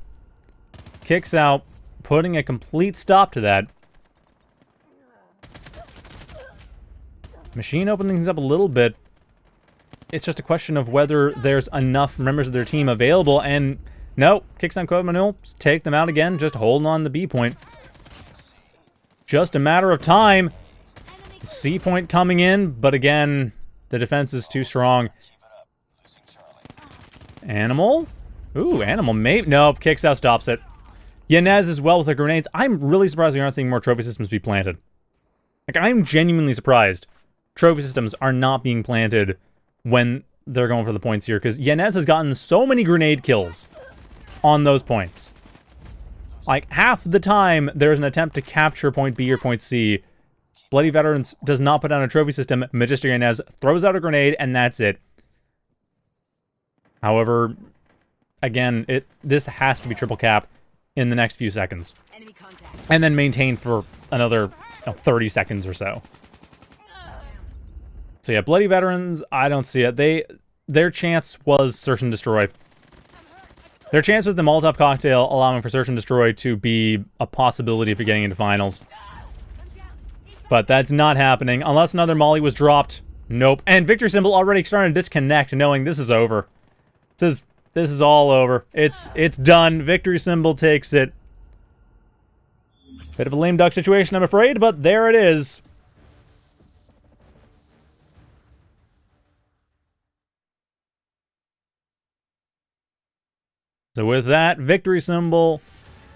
kicks out, putting a complete stop to that. Machine opening things up a little bit. It's just a question of whether there's enough members of their team available, and no, kicks on Code Manuel, take them out again, just holding on the B point. Just a matter of time. C point coming in, but again, the defense is too strong. Animal? Ooh, Animal maybe. Nope, kicks out, stops it. Yanez as well with the grenades. I'm really surprised we aren't seeing more trophy systems be planted. Like, I'm genuinely surprised trophy systems are not being planted when they're going for the points here, because Yanez has gotten so many grenade kills on those points. Like, half the time there's an attempt to capture point B or point C, Bloody Veterans does not put down a trophy system, Majestic Yanez throws out a grenade, and that's it. However, again, this has to be triple cap in the next few seconds. And then maintain for another 30 seconds or so. So yeah, Bloody Veterans, I don't see it. Their chance was Search and Destroy. Their chance with the Molotov cocktail allowing for Search and Destroy to be a possibility for getting into finals. But that's not happening, unless another Molly was dropped. Nope. And Victory Symbol already starting to disconnect, knowing this is over. This is all over. It's done. Victory Symbol takes it. Bit of a lame duck situation, I'm afraid, but there it is. So with that, Victory Symbol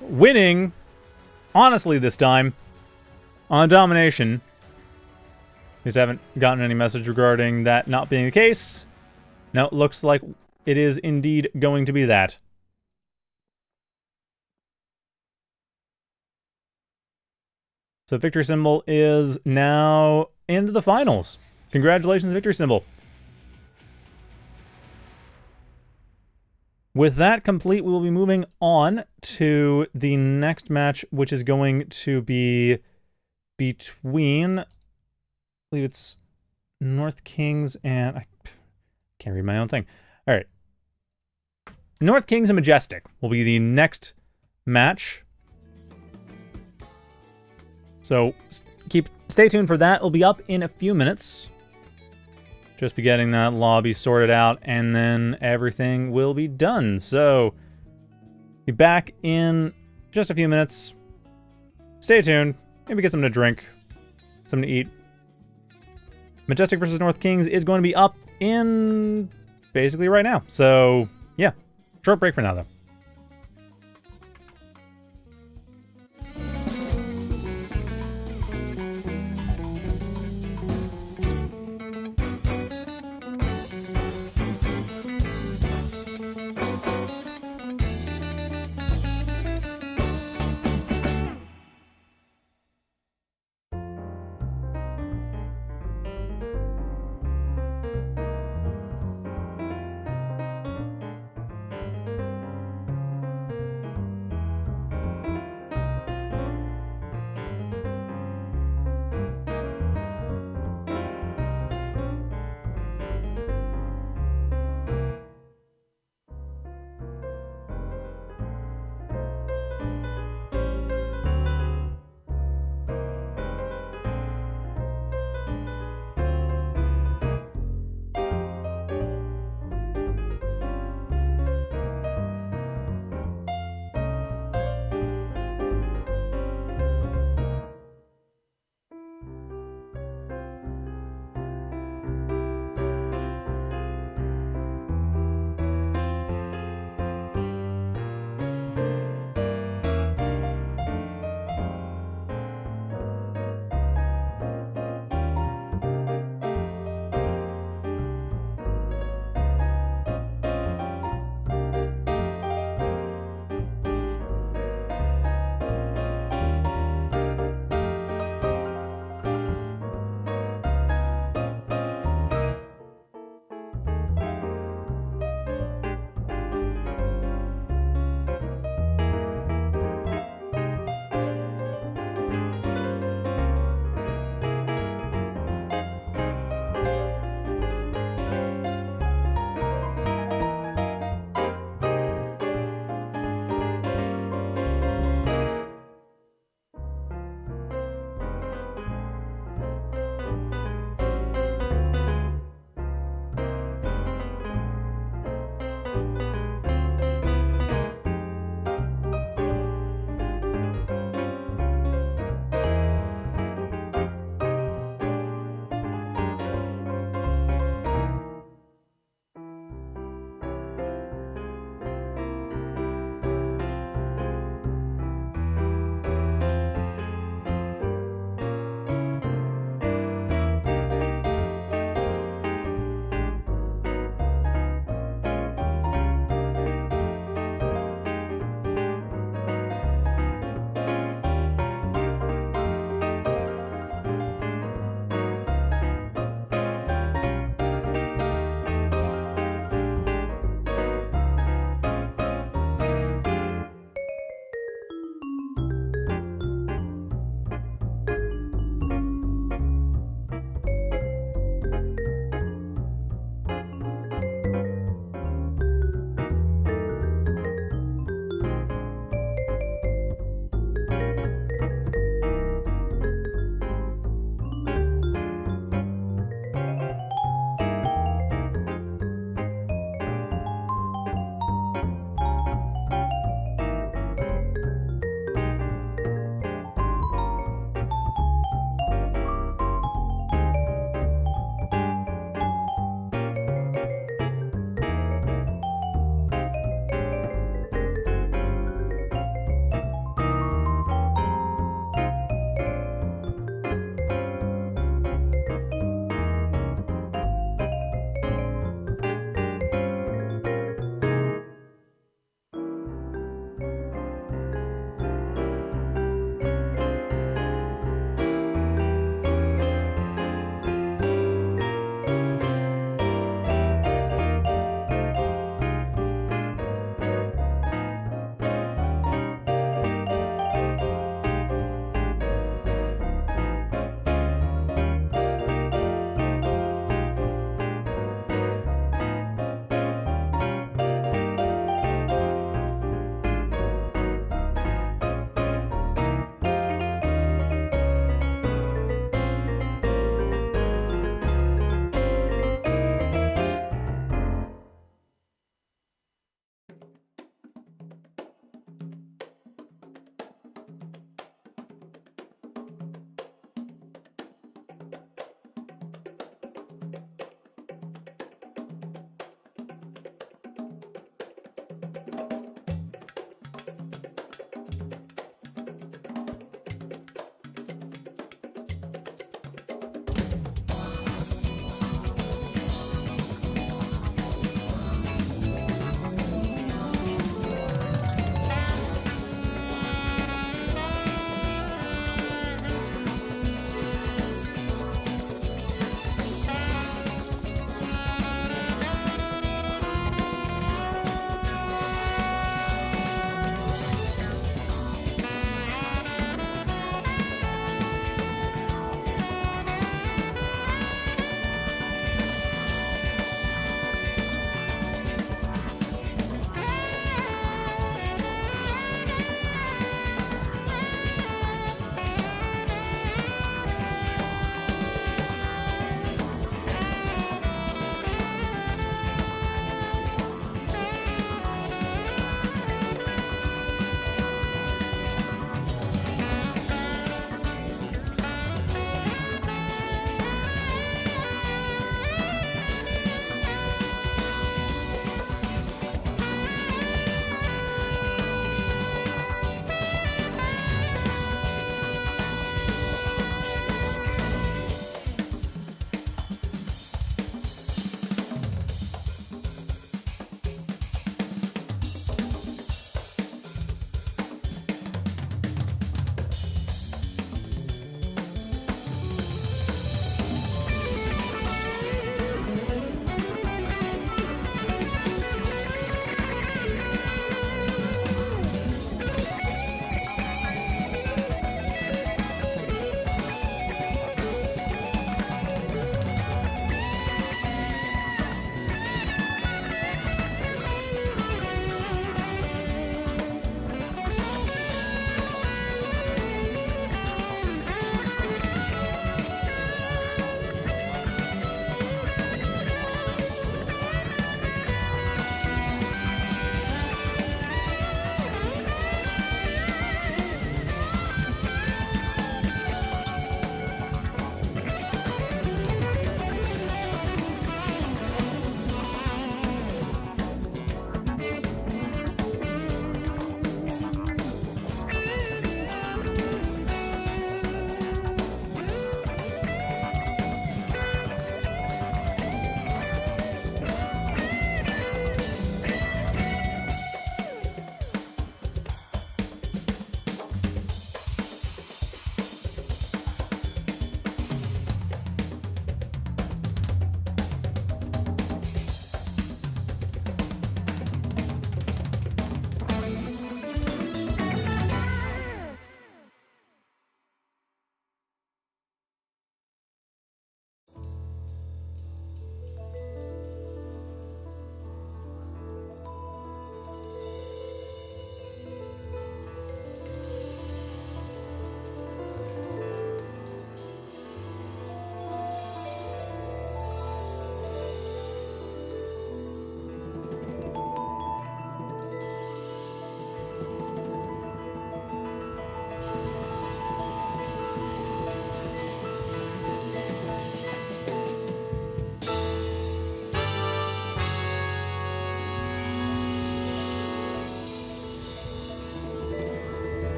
winning, honestly this time, on domination. Just haven't gotten any message regarding that not being the case. No, it looks like it is indeed going to be that. So Victory Symbol is now into the finals. Congratulations, Victory Symbol. With that complete, we will be moving on to the next match, which is going to be between, I believe it's North Kings and, I can't read my own thing. All right. North Kings and Majestic will be the next match. So stay tuned for that. It'll be up in a few minutes. Just be getting that lobby sorted out, and then everything will be done. So, be back in just a few minutes. Stay tuned. Maybe get something to drink, something to eat. Majestic versus North Kings is going to be up in basically right now. So, yeah. Short break for now, though.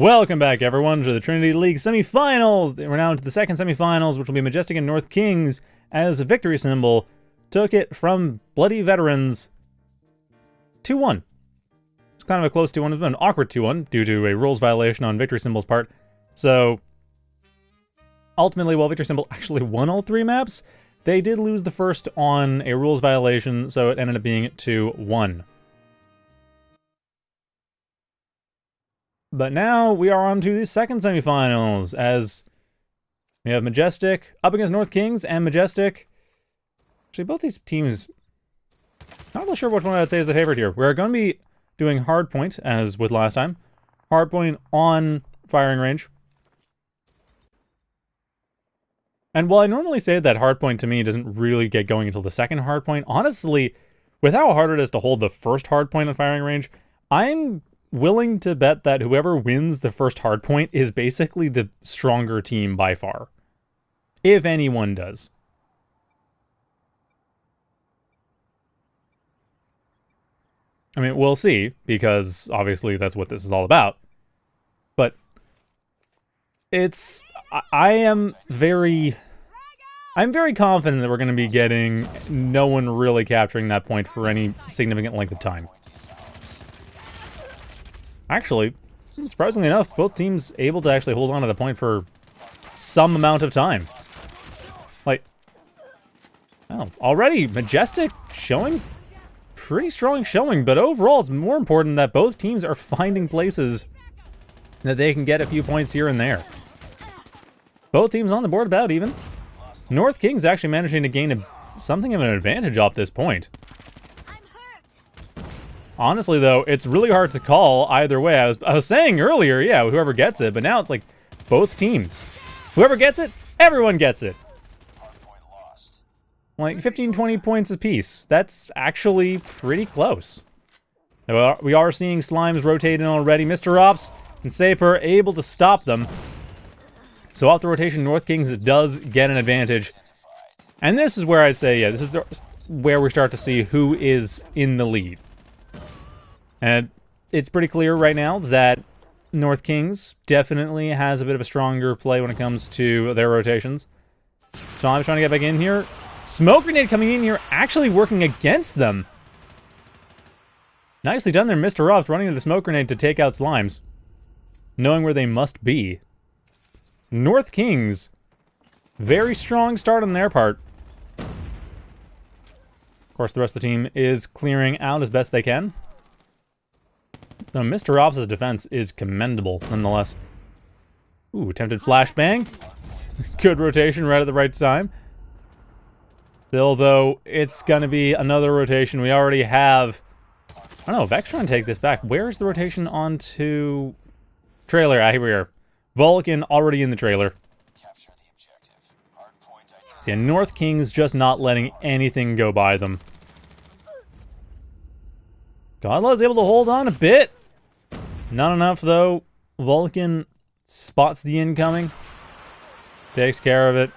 Welcome back, everyone, to the Trinity League Semifinals. We're now into the second semifinals, which will be Majestic and North Kings as a victory symbol. Took it from Bloody Veterans 2-1. It's kind of a close 2-1. It's been an awkward 2-1 due to a rules violation on victory symbol's part. So, ultimately, while victory symbol actually won all 3 maps, they did lose the first on a rules violation, so it ended up being 2-1. But now we are on to the second semifinals, as we have Majestic up against North Kings and Majestic. Actually, both these teams, not really sure which one I'd say is the favorite here. We're going to be doing hardpoint, as with last time. Hardpoint on firing range. And while I normally say that hardpoint to me doesn't really get going until the second hardpoint, honestly, with how hard it is to hold the first hardpoint on firing range, I'm willing to bet that whoever wins the first hardpoint is basically the stronger team by far. If anyone does. I mean, we'll see, because obviously that's what this is all about. But I'm very confident that we're going to be getting no one really capturing that point for any significant length of time. Actually, surprisingly enough, both teams able to actually hold on to the point for some amount of time. Like, oh, already Majestic showing pretty strong showing, but overall it's more important that both teams are finding places that they can get a few points here and there. Both teams on the board about even. North Kings actually managing to gain something of an advantage off this point. Honestly, though, it's really hard to call either way. I was saying earlier, yeah, whoever gets it, but now it's like both teams. Whoever gets it, everyone gets it. Like 15, 20 points apiece. That's actually pretty close. We are seeing slimes rotating already. Mr. Ops and Saper able to stop them. So off the rotation, North Kings does get an advantage. And this is where I'd say, yeah, this is where we start to see who is in the lead. And it's pretty clear right now that North Kings definitely has a bit of a stronger play when it comes to their rotations. So I'm trying to get back in here. Smoke grenade coming in here, actually working against them. Nicely done there, Mr. Ruffs, running into the smoke grenade to take out slimes. Knowing where they must be. North Kings, very strong start on their part. Of course, the rest of the team is clearing out as best they can. Now, Mr. Ops' defense is commendable, nonetheless. Ooh, attempted flashbang. Good rotation right at the right time. Still, though, it's going to be another rotation. We already have... I don't know, Vex trying to take this back. Where's the rotation onto... Trailer? Ah, here we are. Vulcan already in the trailer. Capture the objective. Hardpoint identified. See, North Kings just not letting anything go by them. Godla's able to hold on a bit. Not enough, though. Vulcan spots the incoming. Takes care of it.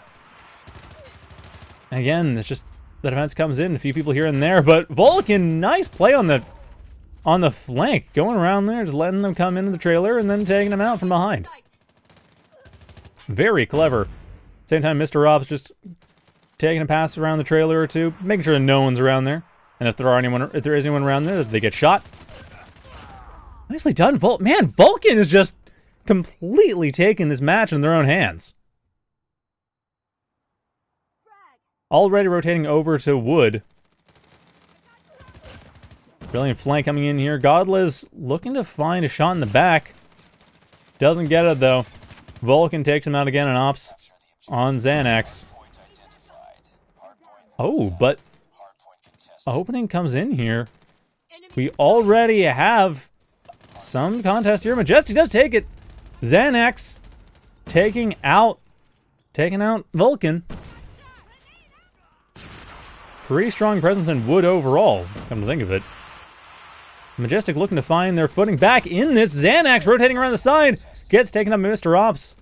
Again, it's just the defense comes in. A few people here and there. But Vulcan, nice play on the flank. Going around there, just letting them come into the trailer and then taking them out from behind. Very clever. Same time, Mr. Ops just taking a pass around the trailer or two. Making sure no one's around there. And if there is anyone around there, they get shot. Nicely done, Man, Vulcan is just completely taking this match in their own hands. Already rotating over to Wood. Brilliant flank coming in here. Godla's looking to find a shot in the back. Doesn't get it, though. Vulcan takes him out again in Ops on Xanax. Oh, but... opening comes in here. We already have some contest here. Majestic does take it. Xanax taking out Vulcan. Pretty strong presence in Wood overall, come to think of it. Majestic looking to find their footing back in this. Xanax rotating around the side. Gets taken up by Mr. Ops.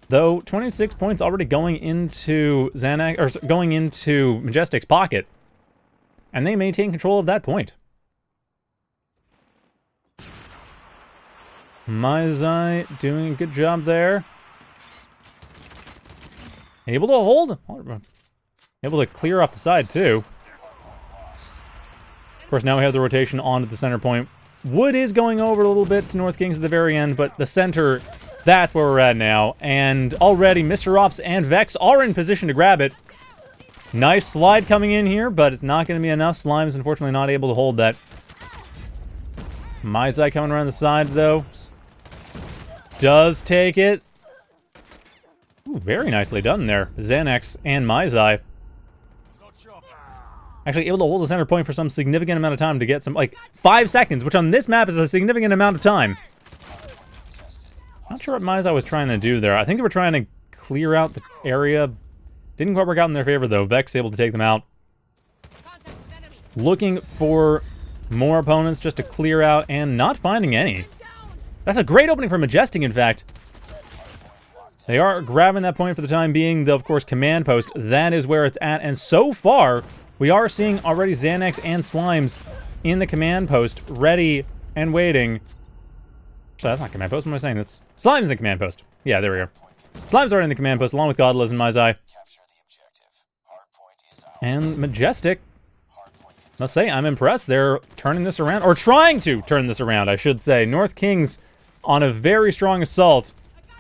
Though 26 points already going into Xanax, or going into Majestic's pocket. And they maintain control of that point. Maizai doing a good job there. Able to hold. Able to clear off the side, too. Of course, now we have the rotation on at the center point. Wood is going over a little bit to North Kings at the very end, but the center, that's where we're at now. And already, Mr. Ops and Vex are in position to grab it. Nice slide coming in here, but it's not going to be enough. Slime's unfortunately not able to hold that. Maizai coming around the side, though. Does take it. Ooh, very nicely done there. Xanax and Maizai. Actually able to hold the center point for some significant amount of time to get some, like, 5 seconds, which on this map is a significant amount of time. Not sure what Maizai was trying to do there. I think they were trying to clear out the area. Didn't quite work out in their favor, though. Vex able to take them out. Looking for more opponents just to clear out and not finding any. That's a great opening for Majestic, in fact. They are grabbing that point for the time being. The, of course, command post. That is where it's at. And so far, we are seeing already Xanax and Slimes in the command post, ready and waiting. So that's not command post. What am I saying? That's Slimes in the command post. Yeah, there we go. Slimes are in the command post, along with Godless and Maizai. And Majestic. Must say, I'm impressed. They're turning this around, or trying to turn this around, I should say. North Kings on a very strong assault,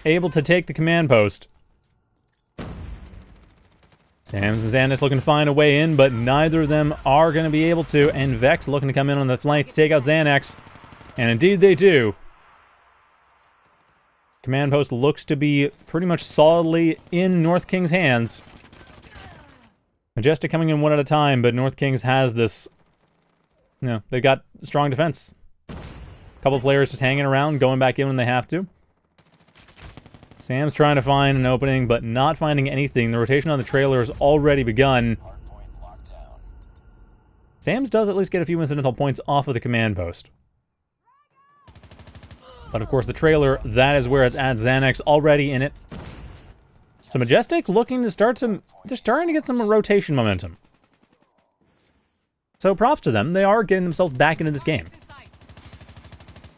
able to take the command post. Sams and Xanax looking to find a way in, but neither of them are going to be able to. And Vex looking to come in on the flank to take out Xanax. And indeed they do. Command post looks to be pretty much solidly in North King's hands. Majestic coming in one at a time, but North Kings has this... No, they've got strong defense. A couple players just hanging around, going back in when they have to. Sam's trying to find an opening, but not finding anything. The rotation on the trailer has already begun. Sam's does at least get a few incidental points off of the command post. But of course, the trailer, that is where it's at. Xanax already in it. So Majestic looking to start some... They're starting to get some rotation momentum. So props to them. They are getting themselves back into this game.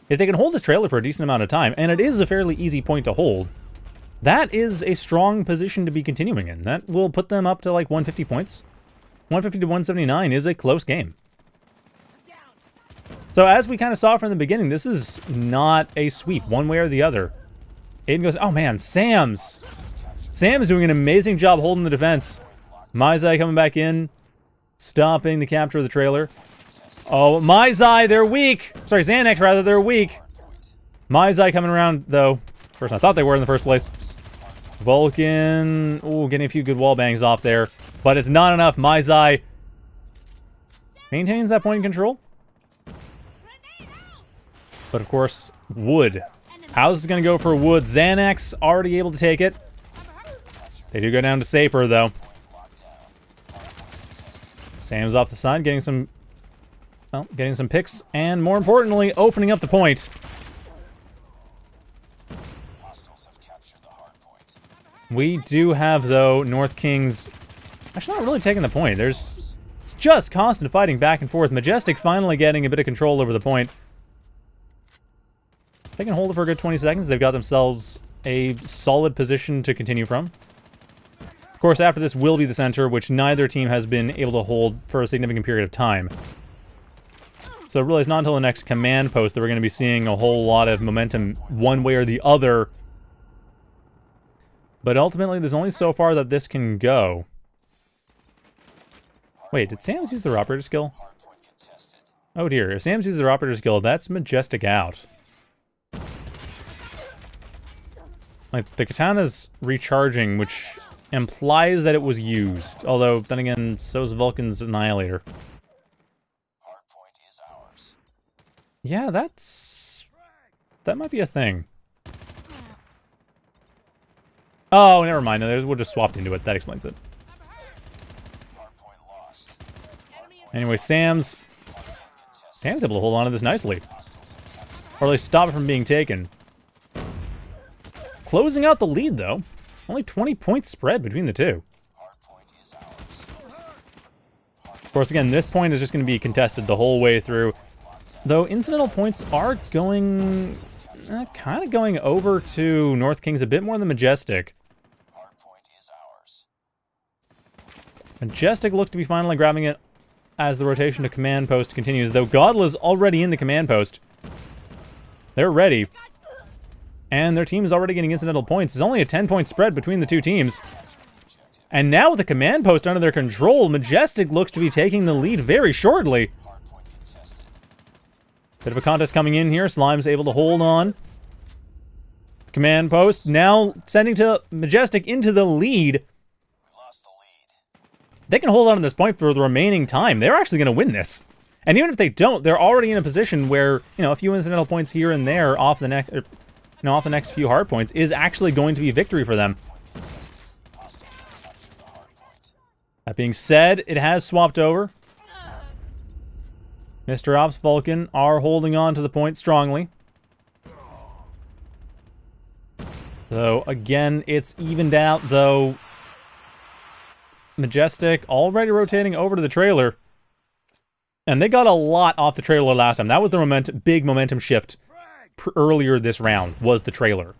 If they can hold this trailer for a decent amount of time, and it is a fairly easy point to hold, that is a strong position to be continuing in. That will put them up to like 150 points. 150 to 179 is a close game. So as we kind of saw from the beginning, this is not a sweep one way or the other. Aiden goes, oh man, Sam's doing an amazing job holding the defense. Maizai coming back in, stopping the capture of the trailer. Oh, Maizai, they're weak. Sorry, Xanax, rather, they're weak. Maizai coming around, though. First, I thought they were in the first place. Vulcan, ooh, getting a few good wall bangs off there. But it's not enough. Maizai maintains that point of control. But, of course, Wood. How's it going to go for Wood? Xanax already able to take it. They do go down to Saper, though. Sam's off the side, getting some picks, and more importantly, opening up the point. We do have, though, North Kings actually not really taking the point. It's just constant fighting back and forth. Majestic finally getting a bit of control over the point. If they can hold it for a good 20 seconds, they've got themselves a solid position to continue from. Of course, after this will be the center, which neither team has been able to hold for a significant period of time. So really, it's not until the next command post that we're going to be seeing a whole lot of momentum one way or the other. But ultimately, there's only so far that this can go. Wait, did Sam's use their operator skill? Oh dear, if Sam's used their operator skill, that's Majestic out. Like, the katana's recharging, which implies that it was used. Although, then again, so's Vulcan's Annihilator. Yeah, that might be a thing. Oh, never mind. No, we'll just swapped into it. That explains it. Anyway, Sam's able to hold on to this nicely. Or at least stop it from being taken. Closing out the lead, though. Only 20 points spread between the two. Of course, again, this point is just going to be contested the whole way through. Though incidental points are going kind of going over to North Kings a bit more than Majestic. Hardpoint is ours. Majestic looks to be finally grabbing it as the rotation to command post continues, though GUERRILLA's already in the command post. They're ready. And their team is already getting incidental points. There's only a 10-point spread between the two teams. And now with the command post under their control, Majestic looks to be taking the lead very shortly. Hardpoint contested. Bit of a contest coming in here. Slime's able to hold on. Command post now sending to Majestic into the lead. We lost the lead. They can hold on to this point for the remaining time. They're actually going to win this. And even if they don't, they're already in a position where, you know, a few incidental points here and there off the next, off the next few hard points is actually going to be victory for them. Hostiles have captured the hardpoint. That being said, it has swapped over. Mr. Ops Vulcan are holding on to the point strongly. So, again, it's evened out, though. Majestic already rotating over to the trailer. And they got a lot off the trailer last time. That was the big momentum shift earlier this round, was the trailer.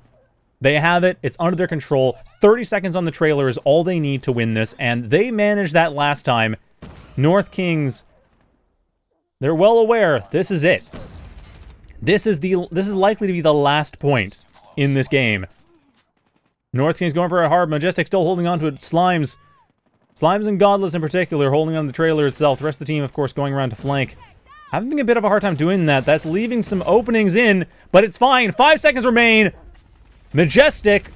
They have it. It's under their control. 30 seconds on the trailer is all they need to win this, and they managed that last time. North Kings, they're well aware this is it. This is likely to be the last point in this game. North Kings going for a hard. Majestic still holding on to it. Slimes and Godless in particular holding on to the trailer itself. The rest of the team, of course, going around to flank. Having a bit of a hard time doing that. That's leaving some openings in, but it's fine. 5 seconds remain. Majestic,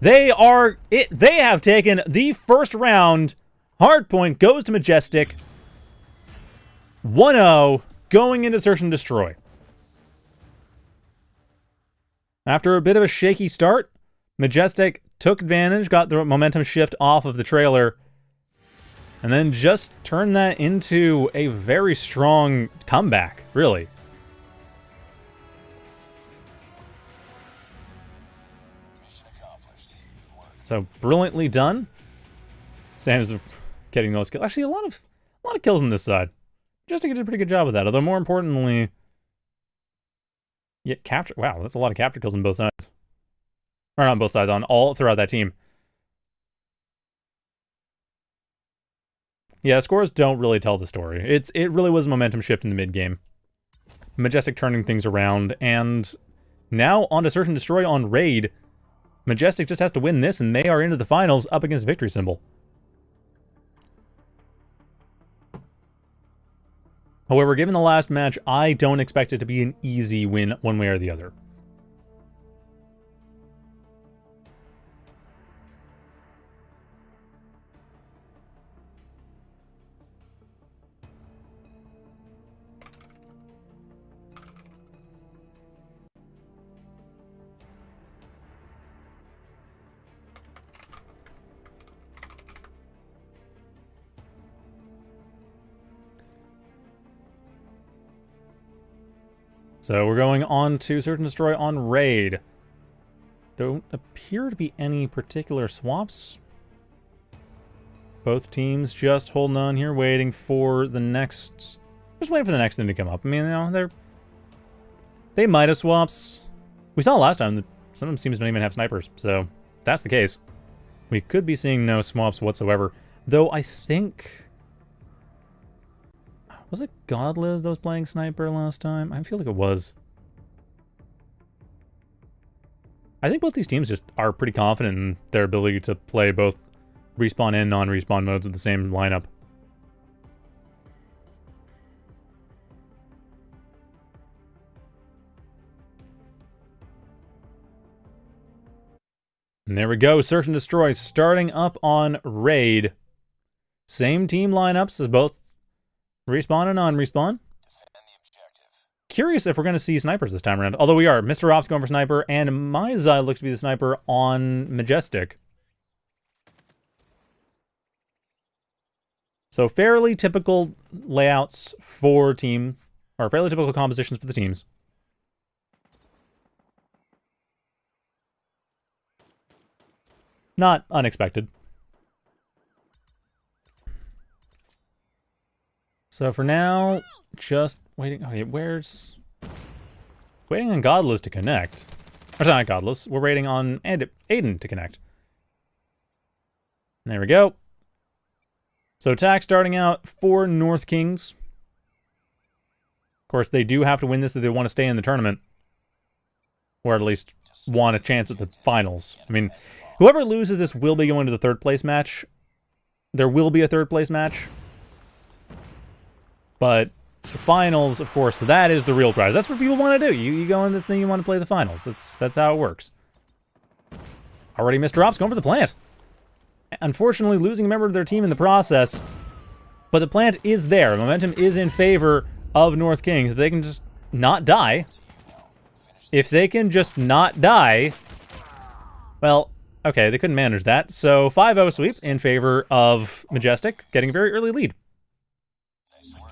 they have taken the first round. Hardpoint goes to Majestic. 1-0, going into Search and Destroy. After a bit of a shaky start, Majestic took advantage, got the momentum shift off of the trailer, and then just turned that into a very strong comeback, really. Mission accomplished. Good work. So, brilliantly done. Sam's getting those kills. Actually, a lot of kills on this side. Majestic did a pretty good job with that, although more importantly, yet capture. Wow, that's a lot of capture kills on both sides. Or not on both sides, on all throughout that team. Yeah, scores don't really tell the story. It really was a momentum shift in the mid-game. Majestic turning things around, and now on to Search and Destroy on Raid. Majestic just has to win this, and they are into the finals up against Victory Symbol. However, given the last match, I don't expect it to be an easy win one way or the other. So we're going on to Search and Destroy on Raid. Don't appear to be any particular swaps. Both teams just holding on here, waiting for the next... Just waiting for the next thing to come up. I mean, you know, they might have swaps. We saw last time that some of them teams don't even have snipers, so if that's the case, we could be seeing no swaps whatsoever. Though I think... Was it Godliz that was playing sniper last time? I feel like it was. I think both these teams just are pretty confident in their ability to play both respawn and non-respawn modes with the same lineup. And there we go, Search and Destroy starting up on Raid. Same team lineups as both respawn and non-respawn. Defend the objective. Curious if we're going to see snipers this time around. Although we are. Mr. Ops going for sniper, and Maiza looks to be the sniper on Majestic. So fairly typical layouts for team, or fairly typical compositions for the teams. Not unexpected. So for now, just waiting. Okay, where's... Waiting on Godless to connect. Or not Godless. We're waiting on Aiden to connect. There we go. So attack starting out for North Kings. Of course, they do have to win this if they want to stay in the tournament. Or at least want a chance at the finals. I mean, whoever loses this will be going to the third place match. There will be a third place match. But the finals, of course, that is the real prize. That's what people want to do. You go in this thing, you want to play the finals. That's how it works. Already Mr. Ops going for the plant. Unfortunately, losing a member of their team in the process. But the plant is there. Momentum is in favor of North Kings. If they can just not die. If they can just not die. Well, okay, they couldn't manage that. So 5-0 sweep in favor of Majestic, getting a very early lead. Nice work.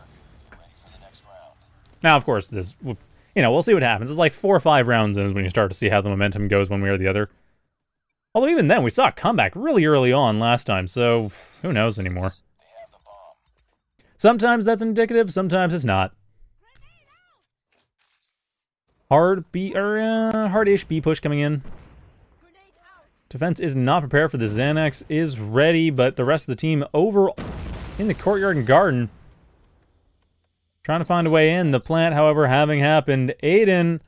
Ready for the next round. Now, of course, this, you know, we'll see what happens. It's like 4 or 5 rounds in is when you start to see how the momentum goes one way or the other. Although even then, we saw a comeback really early on last time, so who knows anymore. They have the bomb. Sometimes that's indicative, sometimes it's not. Hard-ish B push coming in. Defense is not prepared for this. Xanax is ready, but the rest of the team over in the courtyard and garden. Trying to find a way in. The plant, however, having happened. Aiden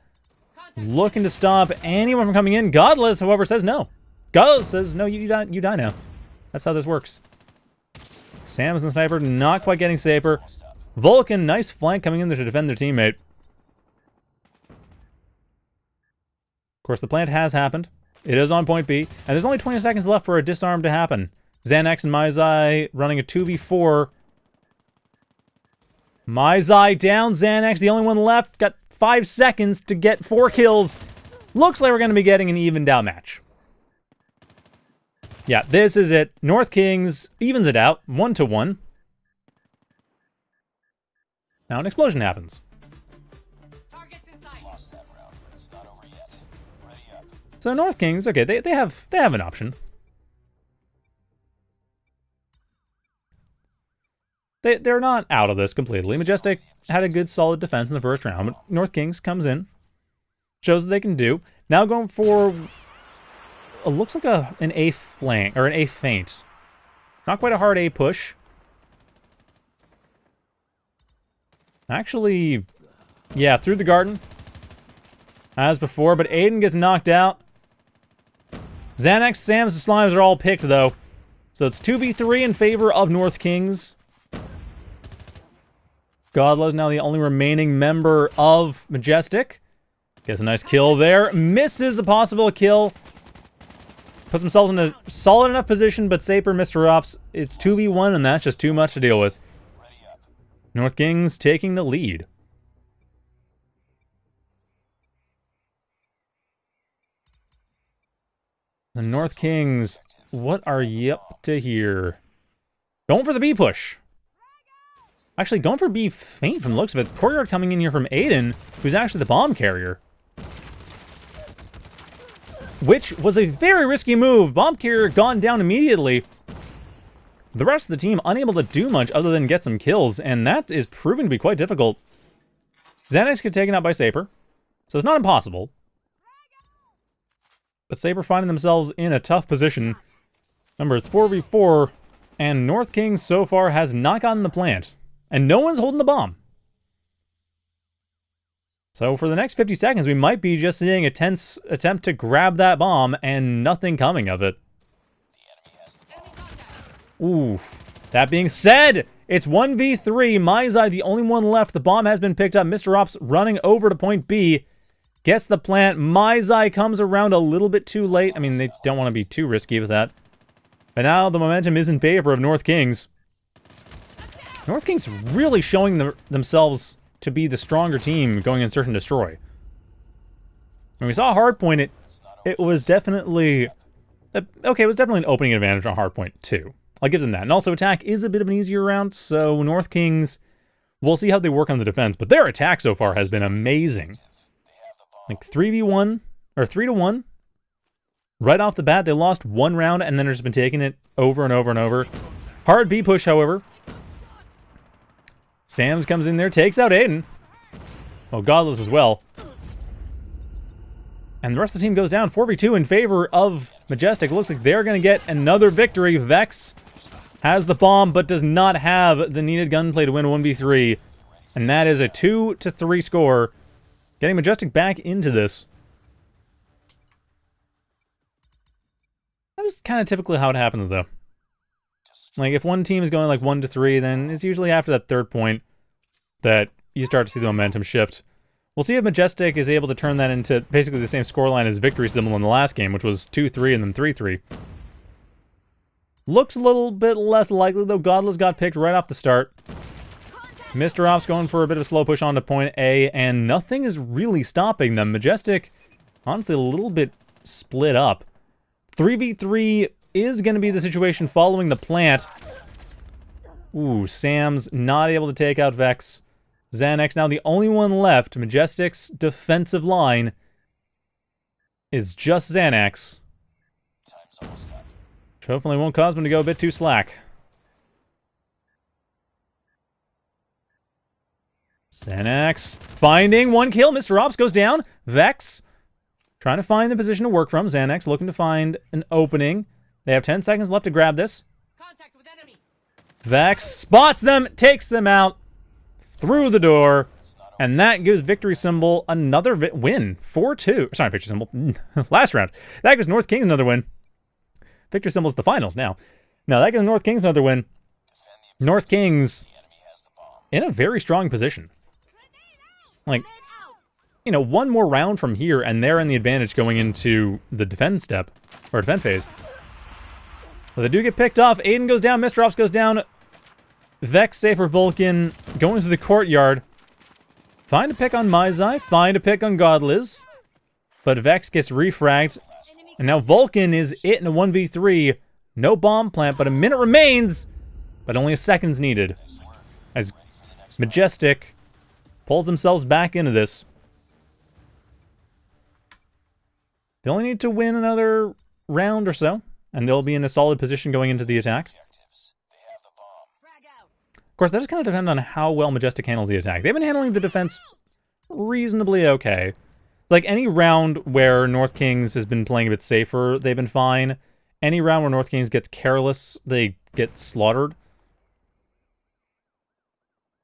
looking to stop anyone from coming in. Godless, however, says no. Godless says, no, you die now. That's how this works. Sam's and the sniper not quite getting safer. Vulcan, nice flank coming in there to defend their teammate. Of course, the plant has happened. It is on point B, and there's only 20 seconds left for a disarm to happen. Xanax and Maizai running a 2v4. Maizai down, Xanax, the only one left. Got 5 seconds to get 4 kills. Looks like we're going to be getting an evened out match. Yeah, this is it. North Kings evens it out, 1-1. Now an explosion happens. Lost that round, but it's not over yet. Ready up. So North Kings, okay, they have an option. They're not out of this completely. Majestic had a good solid defense in the first round, but North Kings comes in, shows what they can do. Now going for it looks like an A flank or an A feint. Not quite a hard A push. Actually, yeah, through the garden as before, but Aiden gets knocked out. Xanax, Sam's, the Slimes are all picked though. So it's 2v3 in favor of North Kings. Godla is now the only remaining member of Majestic. Gets a nice kill there. Misses a possible kill. Puts himself in a solid enough position, but Saper, Mr. Ops, it's 2v1, and that's just too much to deal with. Ready up. North Kings taking the lead. The North Kings, what are you up to here? Going for the B push. Actually, going for B feint from the looks of it. Courtyard coming in here from Aiden, who's actually the bomb carrier. Which was a very risky move. Bomb carrier gone down immediately. The rest of the team unable to do much other than get some kills, and that is proving to be quite difficult. Xanax get taken out by Saper, so it's not impossible. But Saper finding themselves in a tough position. Remember, it's 4v4, and North Kings so far has not gotten the plant. And no one's holding the bomb. So for the next 50 seconds, we might be just seeing a tense attempt to grab that bomb and nothing coming of it. Ooh. That being said, it's 1v3. Maizai, the only one left. The bomb has been picked up. Mr. Ops running over to point B. Gets the plant. Maizai comes around a little bit too late. I mean, they don't want to be too risky with that. But now the momentum is in favor of North Kings. North Kings really showing themselves to be the stronger team going in search and destroy. When we saw Hardpoint, it was definitely... Okay, it was definitely an opening advantage on Hardpoint too. I'll give them that. And also attack is a bit of an easier round, so North Kings, we'll see how they work on the defense. But their attack so far has been amazing. Like 3v1, or 3-1. Right off the bat, they lost 1 round and then have just been taking it over and over and over. Hard B push, however. Sam's comes in there, takes out Aiden. Oh, Godless as well. And the rest of the team goes down 4v2 in favor of Majestic. Looks like they're going to get another victory. Vex has the bomb, but does not have the needed gunplay to win 1v3. And that is a 2-3 score, getting Majestic back into this. That is kind of typically how it happens, though. Like, if one team is going like 1-3, then it's usually after that third point that you start to see the momentum shift. We'll see if Majestic is able to turn that into basically the same scoreline as victory symbol in the last game, which was 2-3 and then 3-3. Looks a little bit less likely, though. Godless got picked right off the start. Mr. Ops going for a bit of a slow push onto point A, and nothing is really stopping them. Majestic, honestly, a little bit split up. 3v3 is going to be the situation following the plant. Ooh, Sam's not able to take out Vex. Xanax now the only one left. Majestic's defensive line is just Xanax. Time's almost up. Which hopefully won't cause him to go a bit too slack. Xanax finding one kill. Mr. Ops goes down. Vex trying to find the position to work from. Xanax looking to find an opening. They have 10 seconds left to grab this. Contact with enemy. Vex spots them, takes them out through the door, and that gives Victory Symbol another win. 4-2. Sorry, Victory Symbol. Last round. That gives North Kings another win. Victory Symbol's the finals now. No, that gives North Kings another win. North Kings in a very strong position. Like, you know, one more round from here, and they're in the advantage going into the defend step, or defend phase. But they do get picked off. Aiden goes down, Mr. Ops goes down. Vex, Safer, Vulcan going to the courtyard. Find a pick on Maizai, find a pick on Godliz. But Vex gets refragged. And now Vulcan is it in a 1v3. No bomb plant, but a minute remains. But only a second's needed. As Majestic pulls themselves back into this. They only need to win another round or so, and they'll be in a solid position going into the attack. Of course, that just kind of depends on how well Majestic handles the attack. They've been handling the defense reasonably okay. Like, any round where North Kings has been playing a bit safer, they've been fine. Any round where North Kings gets careless, they get slaughtered.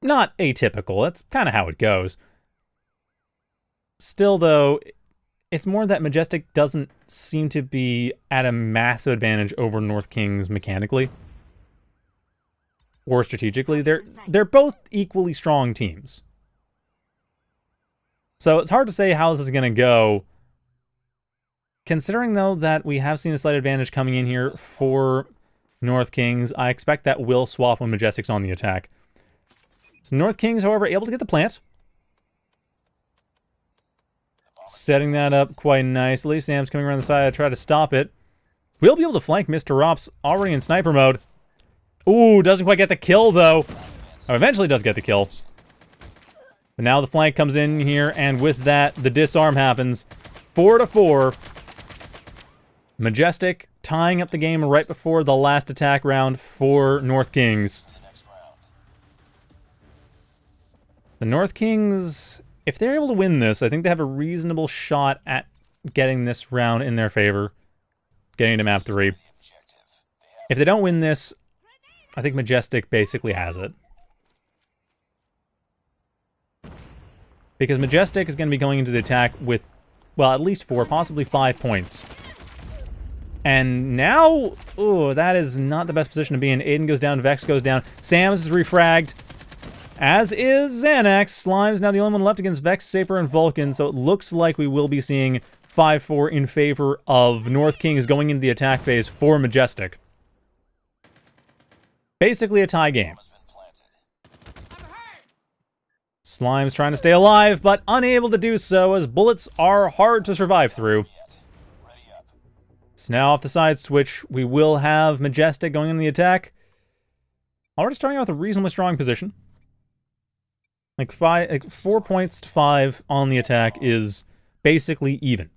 Not atypical, that's kind of how it goes. Still, though, it's more that Majestic doesn't seem to be at a massive advantage over North Kings mechanically. Or strategically. They're both equally strong teams. So it's hard to say how this is going to go. Considering, though, that we have seen a slight advantage coming in here for North Kings, I expect that will swap when Majestic's on the attack. So North Kings, however, able to get the plant. Setting that up quite nicely. Sam's coming around the side to try to stop it. We'll be able to flank Mr. Ops already in sniper mode. Ooh, doesn't quite get the kill, though. Oh, eventually does get the kill. But now the flank comes in here, and with that, the disarm happens. 4-4. Majestic tying up the game right before the last attack round for North Kings. The North Kings, if they're able to win this, I think they have a reasonable shot at getting this round in their favor. Getting to map 3. If they don't win this, I think Majestic basically has it. Because Majestic is going to be going into the attack with, well, at least 4, possibly 5 points. And now, ooh, that is not the best position to be in. Aiden goes down, Vex goes down. Sam's is refragged. As is Xanax. Slime's now the only one left against Vex, Saper, and Vulcan. So it looks like we will be seeing 5-4 in favor of North Kings going into the attack phase for Majestic. Basically a tie game. Slime's trying to stay alive, but unable to do so as bullets are hard to survive through. So now off the side switch, we will have Majestic going in the attack. Already starting out with a reasonably strong position. Like 4 points to 5 on the attack is basically even.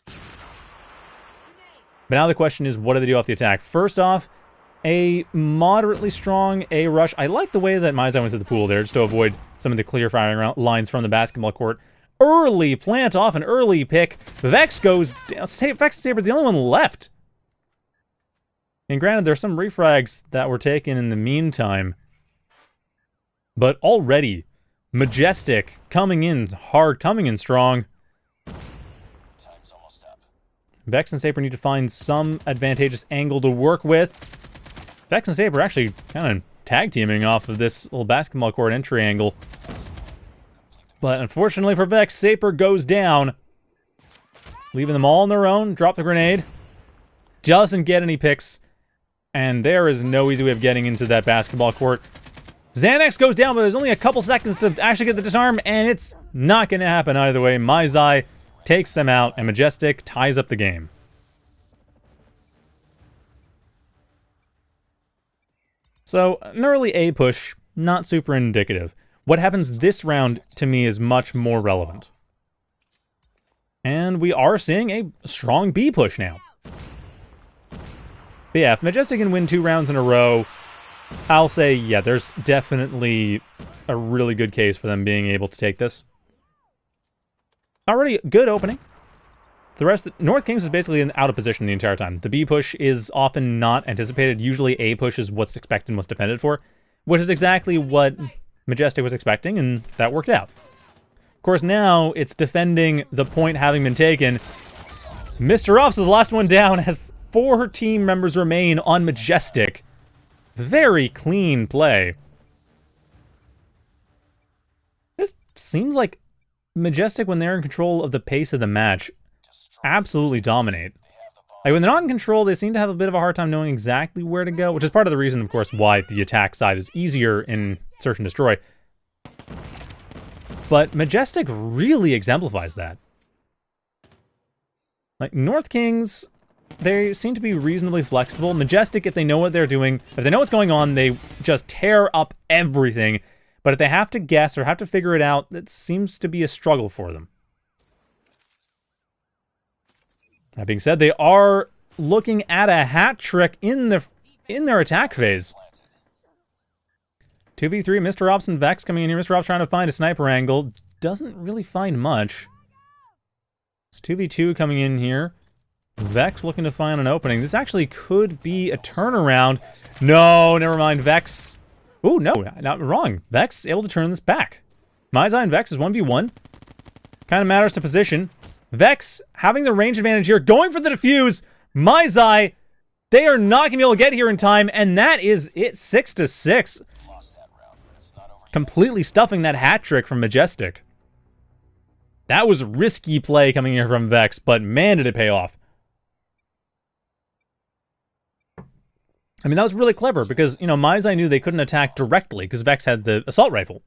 But now the question is, what do they do off the attack? First off, a moderately strong A rush. I like the way that Maizai went to the pool there, just to avoid some of the clear firing lines from the basketball court. early plant off, an early pick. Vex goes down. Vex and Saber, the only one left. And granted, there's some refrags that were taken in the meantime. But already, Majestic coming in hard, coming in strong. Time's almost up. Vex and Saber need to find some advantageous angle to work with. Vex and Saber actually kind of tag teaming off of this little basketball court entry angle. But unfortunately for Vex, Saber goes down. Leaving them all on their own. Drop the grenade. Doesn't get any picks. And there is no easy way of getting into that basketball court. Xanax goes down, but there's only a couple seconds to actually get the disarm, and it's not going to happen either way. Maizai takes them out, and Majestic ties up the game. So, an early A push, not super indicative. What happens this round, to me, is much more relevant. And we are seeing a strong B push now. But yeah, if Majestic can win 2 rounds in a row, I'll say, yeah, there's definitely a really good case for them being able to take this. Already good opening. The rest, North Kings is basically out of position the entire time. The B push is often not anticipated. Usually A push is what's expected and what's defended for, which is exactly what Majestic was expecting, and that worked out. Of course, now it's defending the point having been taken. Mr. Ops is the last one down as 4 team members remain on Majestic. Very clean play. This seems like Majestic, when they're in control of the pace of the match, absolutely dominate. Like, when they're not in control, they seem to have a bit of a hard time knowing exactly where to go, which is part of the reason, of course, why the attack side is easier in Search and Destroy. But Majestic really exemplifies that. Like, North Kings, they seem to be reasonably flexible. Majestic, if they know what they're doing, if they know what's going on, they just tear up everything. But if they have to guess or have to figure it out, it seems to be a struggle for them. That being said, they are looking at a hat trick in their attack phase. 2v3, Mr. Ops and Vex coming in here. Mr. Ops trying to find a sniper angle. Doesn't really find much. It's 2v2 coming in here. Vex looking to find an opening. This actually could be a turnaround. No, never mind. Vex. Ooh, no, not wrong. Vex able to turn this back. Maizai and Vex is 1v1. Kind of matters to position. Vex having the range advantage here, going for the defuse. Maizai, they are not going to be able to get here in time, and that is it, 6-6. Completely stuffing that hat trick from Majestic. That was risky play coming here from Vex, but man, did it pay off. I mean, that was really clever because, you know, Maizai knew they couldn't attack directly because Vex had the assault rifle.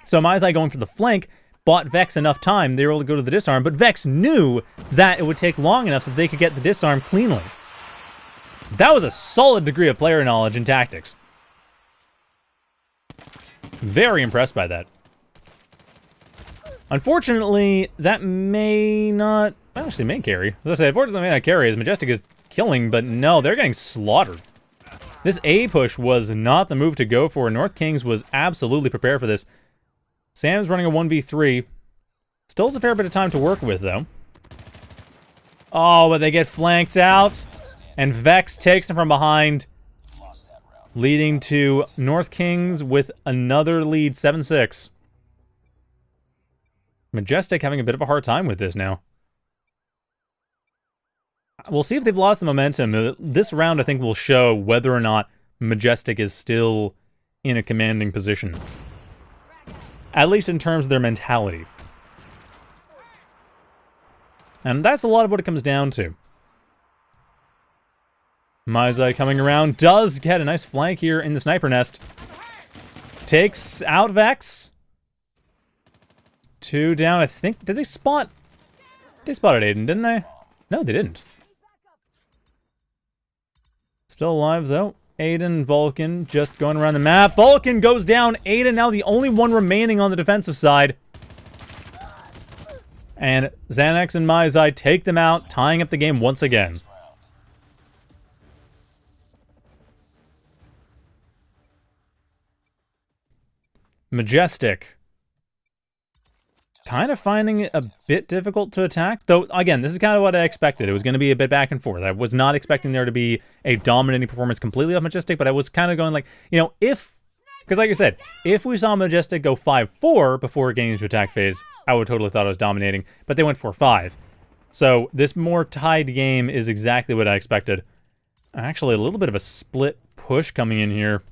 So Maizai going for the flank bought Vex enough time. They were able to go to the disarm, but Vex knew that it would take long enough that they could get the disarm cleanly. That was a solid degree of player knowledge and tactics. Very impressed by that. Unfortunately, that may not... Actually, may carry. I was going to say, unfortunately, may not carry as Majestic is killing, but no, they're getting slaughtered. This A push was not the move to go for. North Kings was absolutely prepared for this. Sam's running a 1v3. Still has a fair bit of time to work with, though. Oh, but they get flanked out. And Vex takes them from behind, leading to North Kings with another lead, 7-6. Majestic having a bit of a hard time with this now. We'll see if they've lost the momentum. This round, I think, will show whether or not Majestic is still in a commanding position. At least in terms of their mentality. And that's a lot of what it comes down to. Maizai coming around, does get a nice flank here in the sniper nest. Takes out Vex. 2 down, I think. Did they spot? They spotted Aiden, didn't they? No, they didn't. Still alive, though. Aiden, Vulcan, just going around the map. Vulcan goes down. Aiden now the only one remaining on the defensive side. And Xanax and Maizai take them out, tying up the game once again. Majestic kind of finding it a bit difficult to attack. Though, again, this is kind of what I expected. It was going to be a bit back and forth. I was not expecting there to be a dominating performance completely off Majestic, but I was kind of going like, you know, because like I said, if we saw Majestic go 5-4 before getting into attack phase, I would totally thought it was dominating, but they went 4-5. So this more tied game is exactly what I expected. Actually, a little bit of a split push coming in here.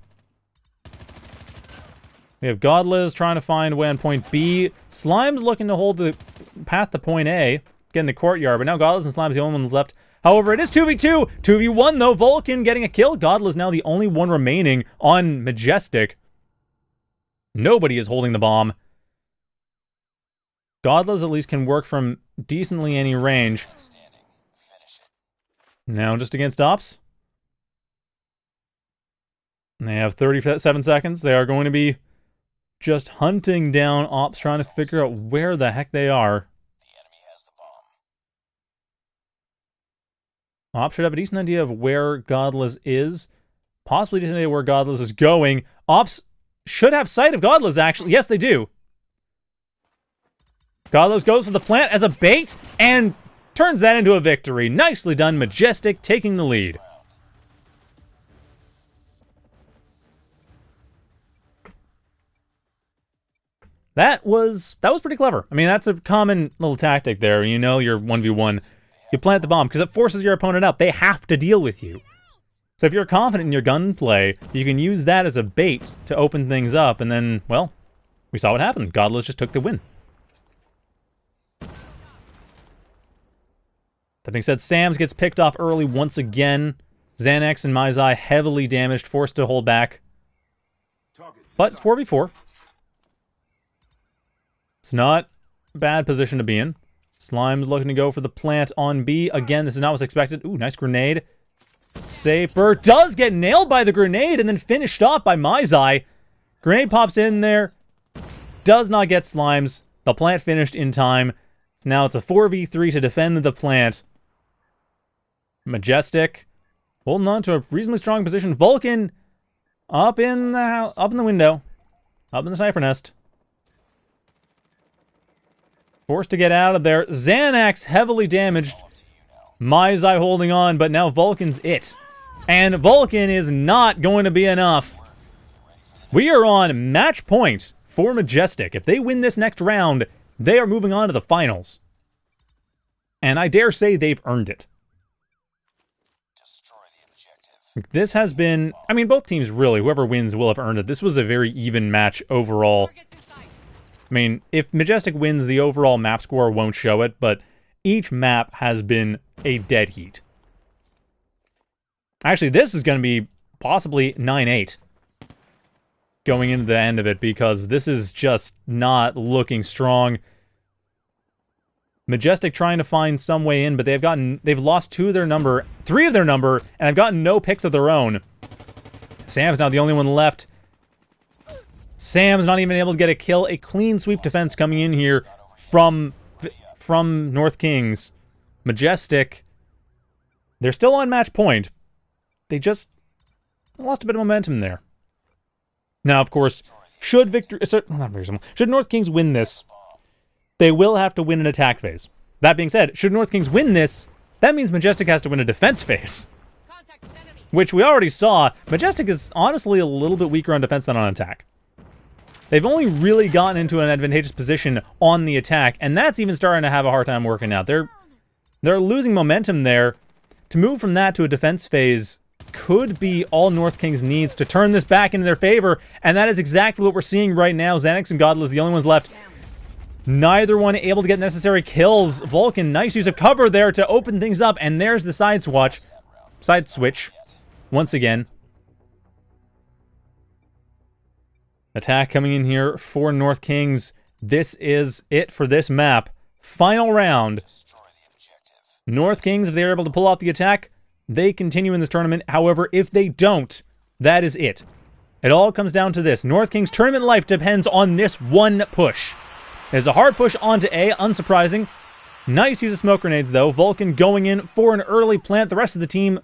We have Godless trying to find a way on point B. Slime's looking to hold the path to point A, get in the courtyard, but now Godless and Slime's the only ones left. However, it is 2v2. 2v1, though. Vulcan getting a kill. Godless now the only one remaining on Majestic. Nobody is holding the bomb. Godless at least can work from decently any range. Now just against Ops. They have 37 seconds. They are going to be just hunting down Ops, trying to figure out where the heck they are. The enemy has the bomb. Ops should have a decent idea of where Godless is. Possibly a decent idea where Godless is going. Ops should have sight of Godless, actually. Yes, they do. Godless goes for the plant as a bait and turns that into a victory. Nicely done. Majestic taking the lead. That was pretty clever. I mean, that's a common little tactic there. You know you're 1v1. You plant the bomb because it forces your opponent out. They have to deal with you. So if you're confident in your gunplay, you can use that as a bait to open things up. And then, well, we saw what happened. Godless just took the win. That being said, Sam's gets picked off early once again. Xanax and Maizai heavily damaged, forced to hold back. But it's 4v4. It's not a bad position to be in. Slime's looking to go for the plant on B. Again, this is not what's expected. Ooh, nice grenade. Saper does get nailed by the grenade and then finished off by Maizai. Grenade pops in there. Does not get Slimes. The plant finished in time. So now it's a 4v3 to defend the plant. Majestic holding on to a reasonably strong position. Vulcan up in the window. Up in the sniper nest. Forced to get out of there. Xanax heavily damaged. Maizai holding on, but now Vulcan's it. And Vulcan is not going to be enough. We are on match point for Majestic. If they win this next round, they are moving on to the finals. And I dare say they've earned it. Destroy the objective. This has been, I mean, both teams really, whoever wins will have earned it. This was a very even match overall. I mean, if Majestic wins, the overall map score won't show it, but each map has been a dead heat. Actually, this is going to be possibly 9-8 going into the end of it, because this is just not looking strong. Majestic trying to find some way in, but they've lost three of their number, and have gotten no picks of their own. Sam's now the only one left. Sam's not even able to get a kill. A clean sweep defense coming in here from North Kings. Majestic, they're still on match point. They just lost a bit of momentum there. Now, of course, should North Kings win this, they will have to win an attack phase. That being said, should North Kings win this, that means Majestic has to win a defense phase. Which we already saw. Majestic is honestly a little bit weaker on defense than on attack. They've only really gotten into an advantageous position on the attack, and that's even starting to have a hard time working out. They're losing momentum there. To move from that to a defense phase could be all North Kings needs to turn this back into their favor, and that is exactly what we're seeing right now. Xanax and Godless, the only ones left. Neither one able to get necessary kills. Vulcan, nice use of cover there to open things up, and there's the side switch. Once again. Attack coming in here for North Kings. This is it for this map. Final round. North Kings, if they're able to pull off the attack, they continue in this tournament. However, if they don't, that is it. It all comes down to this. North Kings' tournament life depends on this one push. There's a hard push onto A, unsurprising. Nice use of smoke grenades, though. Vulcan going in for an early plant. The rest of the team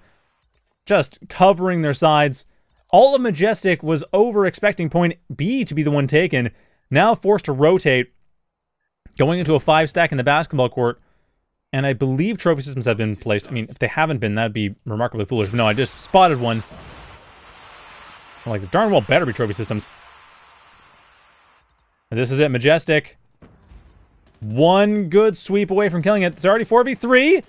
just covering their sides. All of Majestic was over expecting point B to be the one taken. Now forced to rotate. going into a 5-stack in the basketball court, and I believe trophy systems have been placed. I mean, if they haven't been, that'd be remarkably foolish. But no, I just spotted one. I'm like, darn well better be trophy systems. And this is it, Majestic. One good sweep away from killing it. It's already 4v3.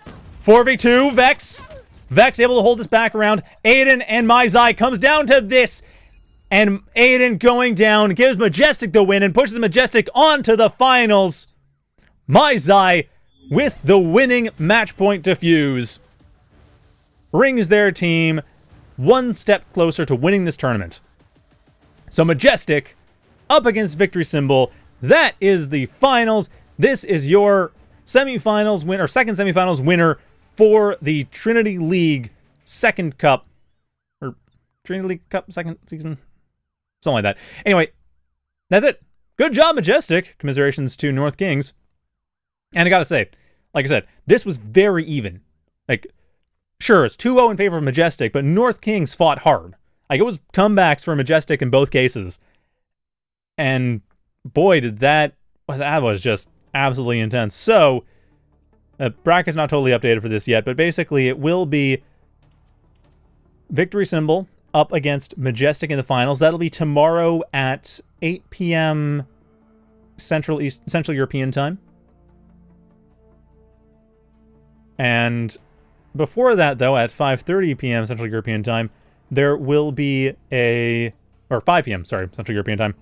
4v2, Vex. Vex able to hold this back around. Aiden and Maizai comes down to this. And Aiden going down gives Majestic the win and pushes Majestic on to the finals. Maizai with the winning match point defuse brings their team one step closer to winning this tournament. So Majestic up against Victory Symbol. That is the finals. This is your semifinals winner, or second semifinals winner for the Trinity League second cup, or Trinity League Cup second season, something like that. Anyway, that's it. Good job, Majestic. Commiserations to North Kings. And I gotta say, like I said, this was very even. Like, sure, it's 2-0 in favor of Majestic, but North Kings fought hard. Like, it was comebacks for Majestic in both cases. And boy, did that was just absolutely intense. So, bracket's not totally updated for this yet, but basically it will be Victory Symbol up against Majestic in the finals. That'll be tomorrow at 8 p.m. Central European time. And before that, though, at 5:30 p.m. Central European time, there will be or 5 p.m., sorry, Central European time.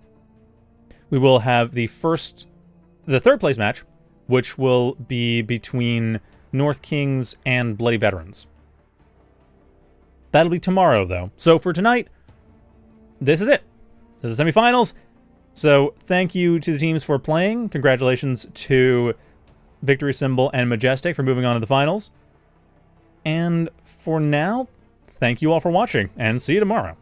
We will have the third place match, which will be between North Kings and Bloody Veterans. That'll be tomorrow, though. So for tonight, this is it. This is the semifinals. So thank you to the teams for playing. Congratulations to Victory Symbol and Majestic for moving on to the finals. And for now, thank you all for watching, and see you tomorrow.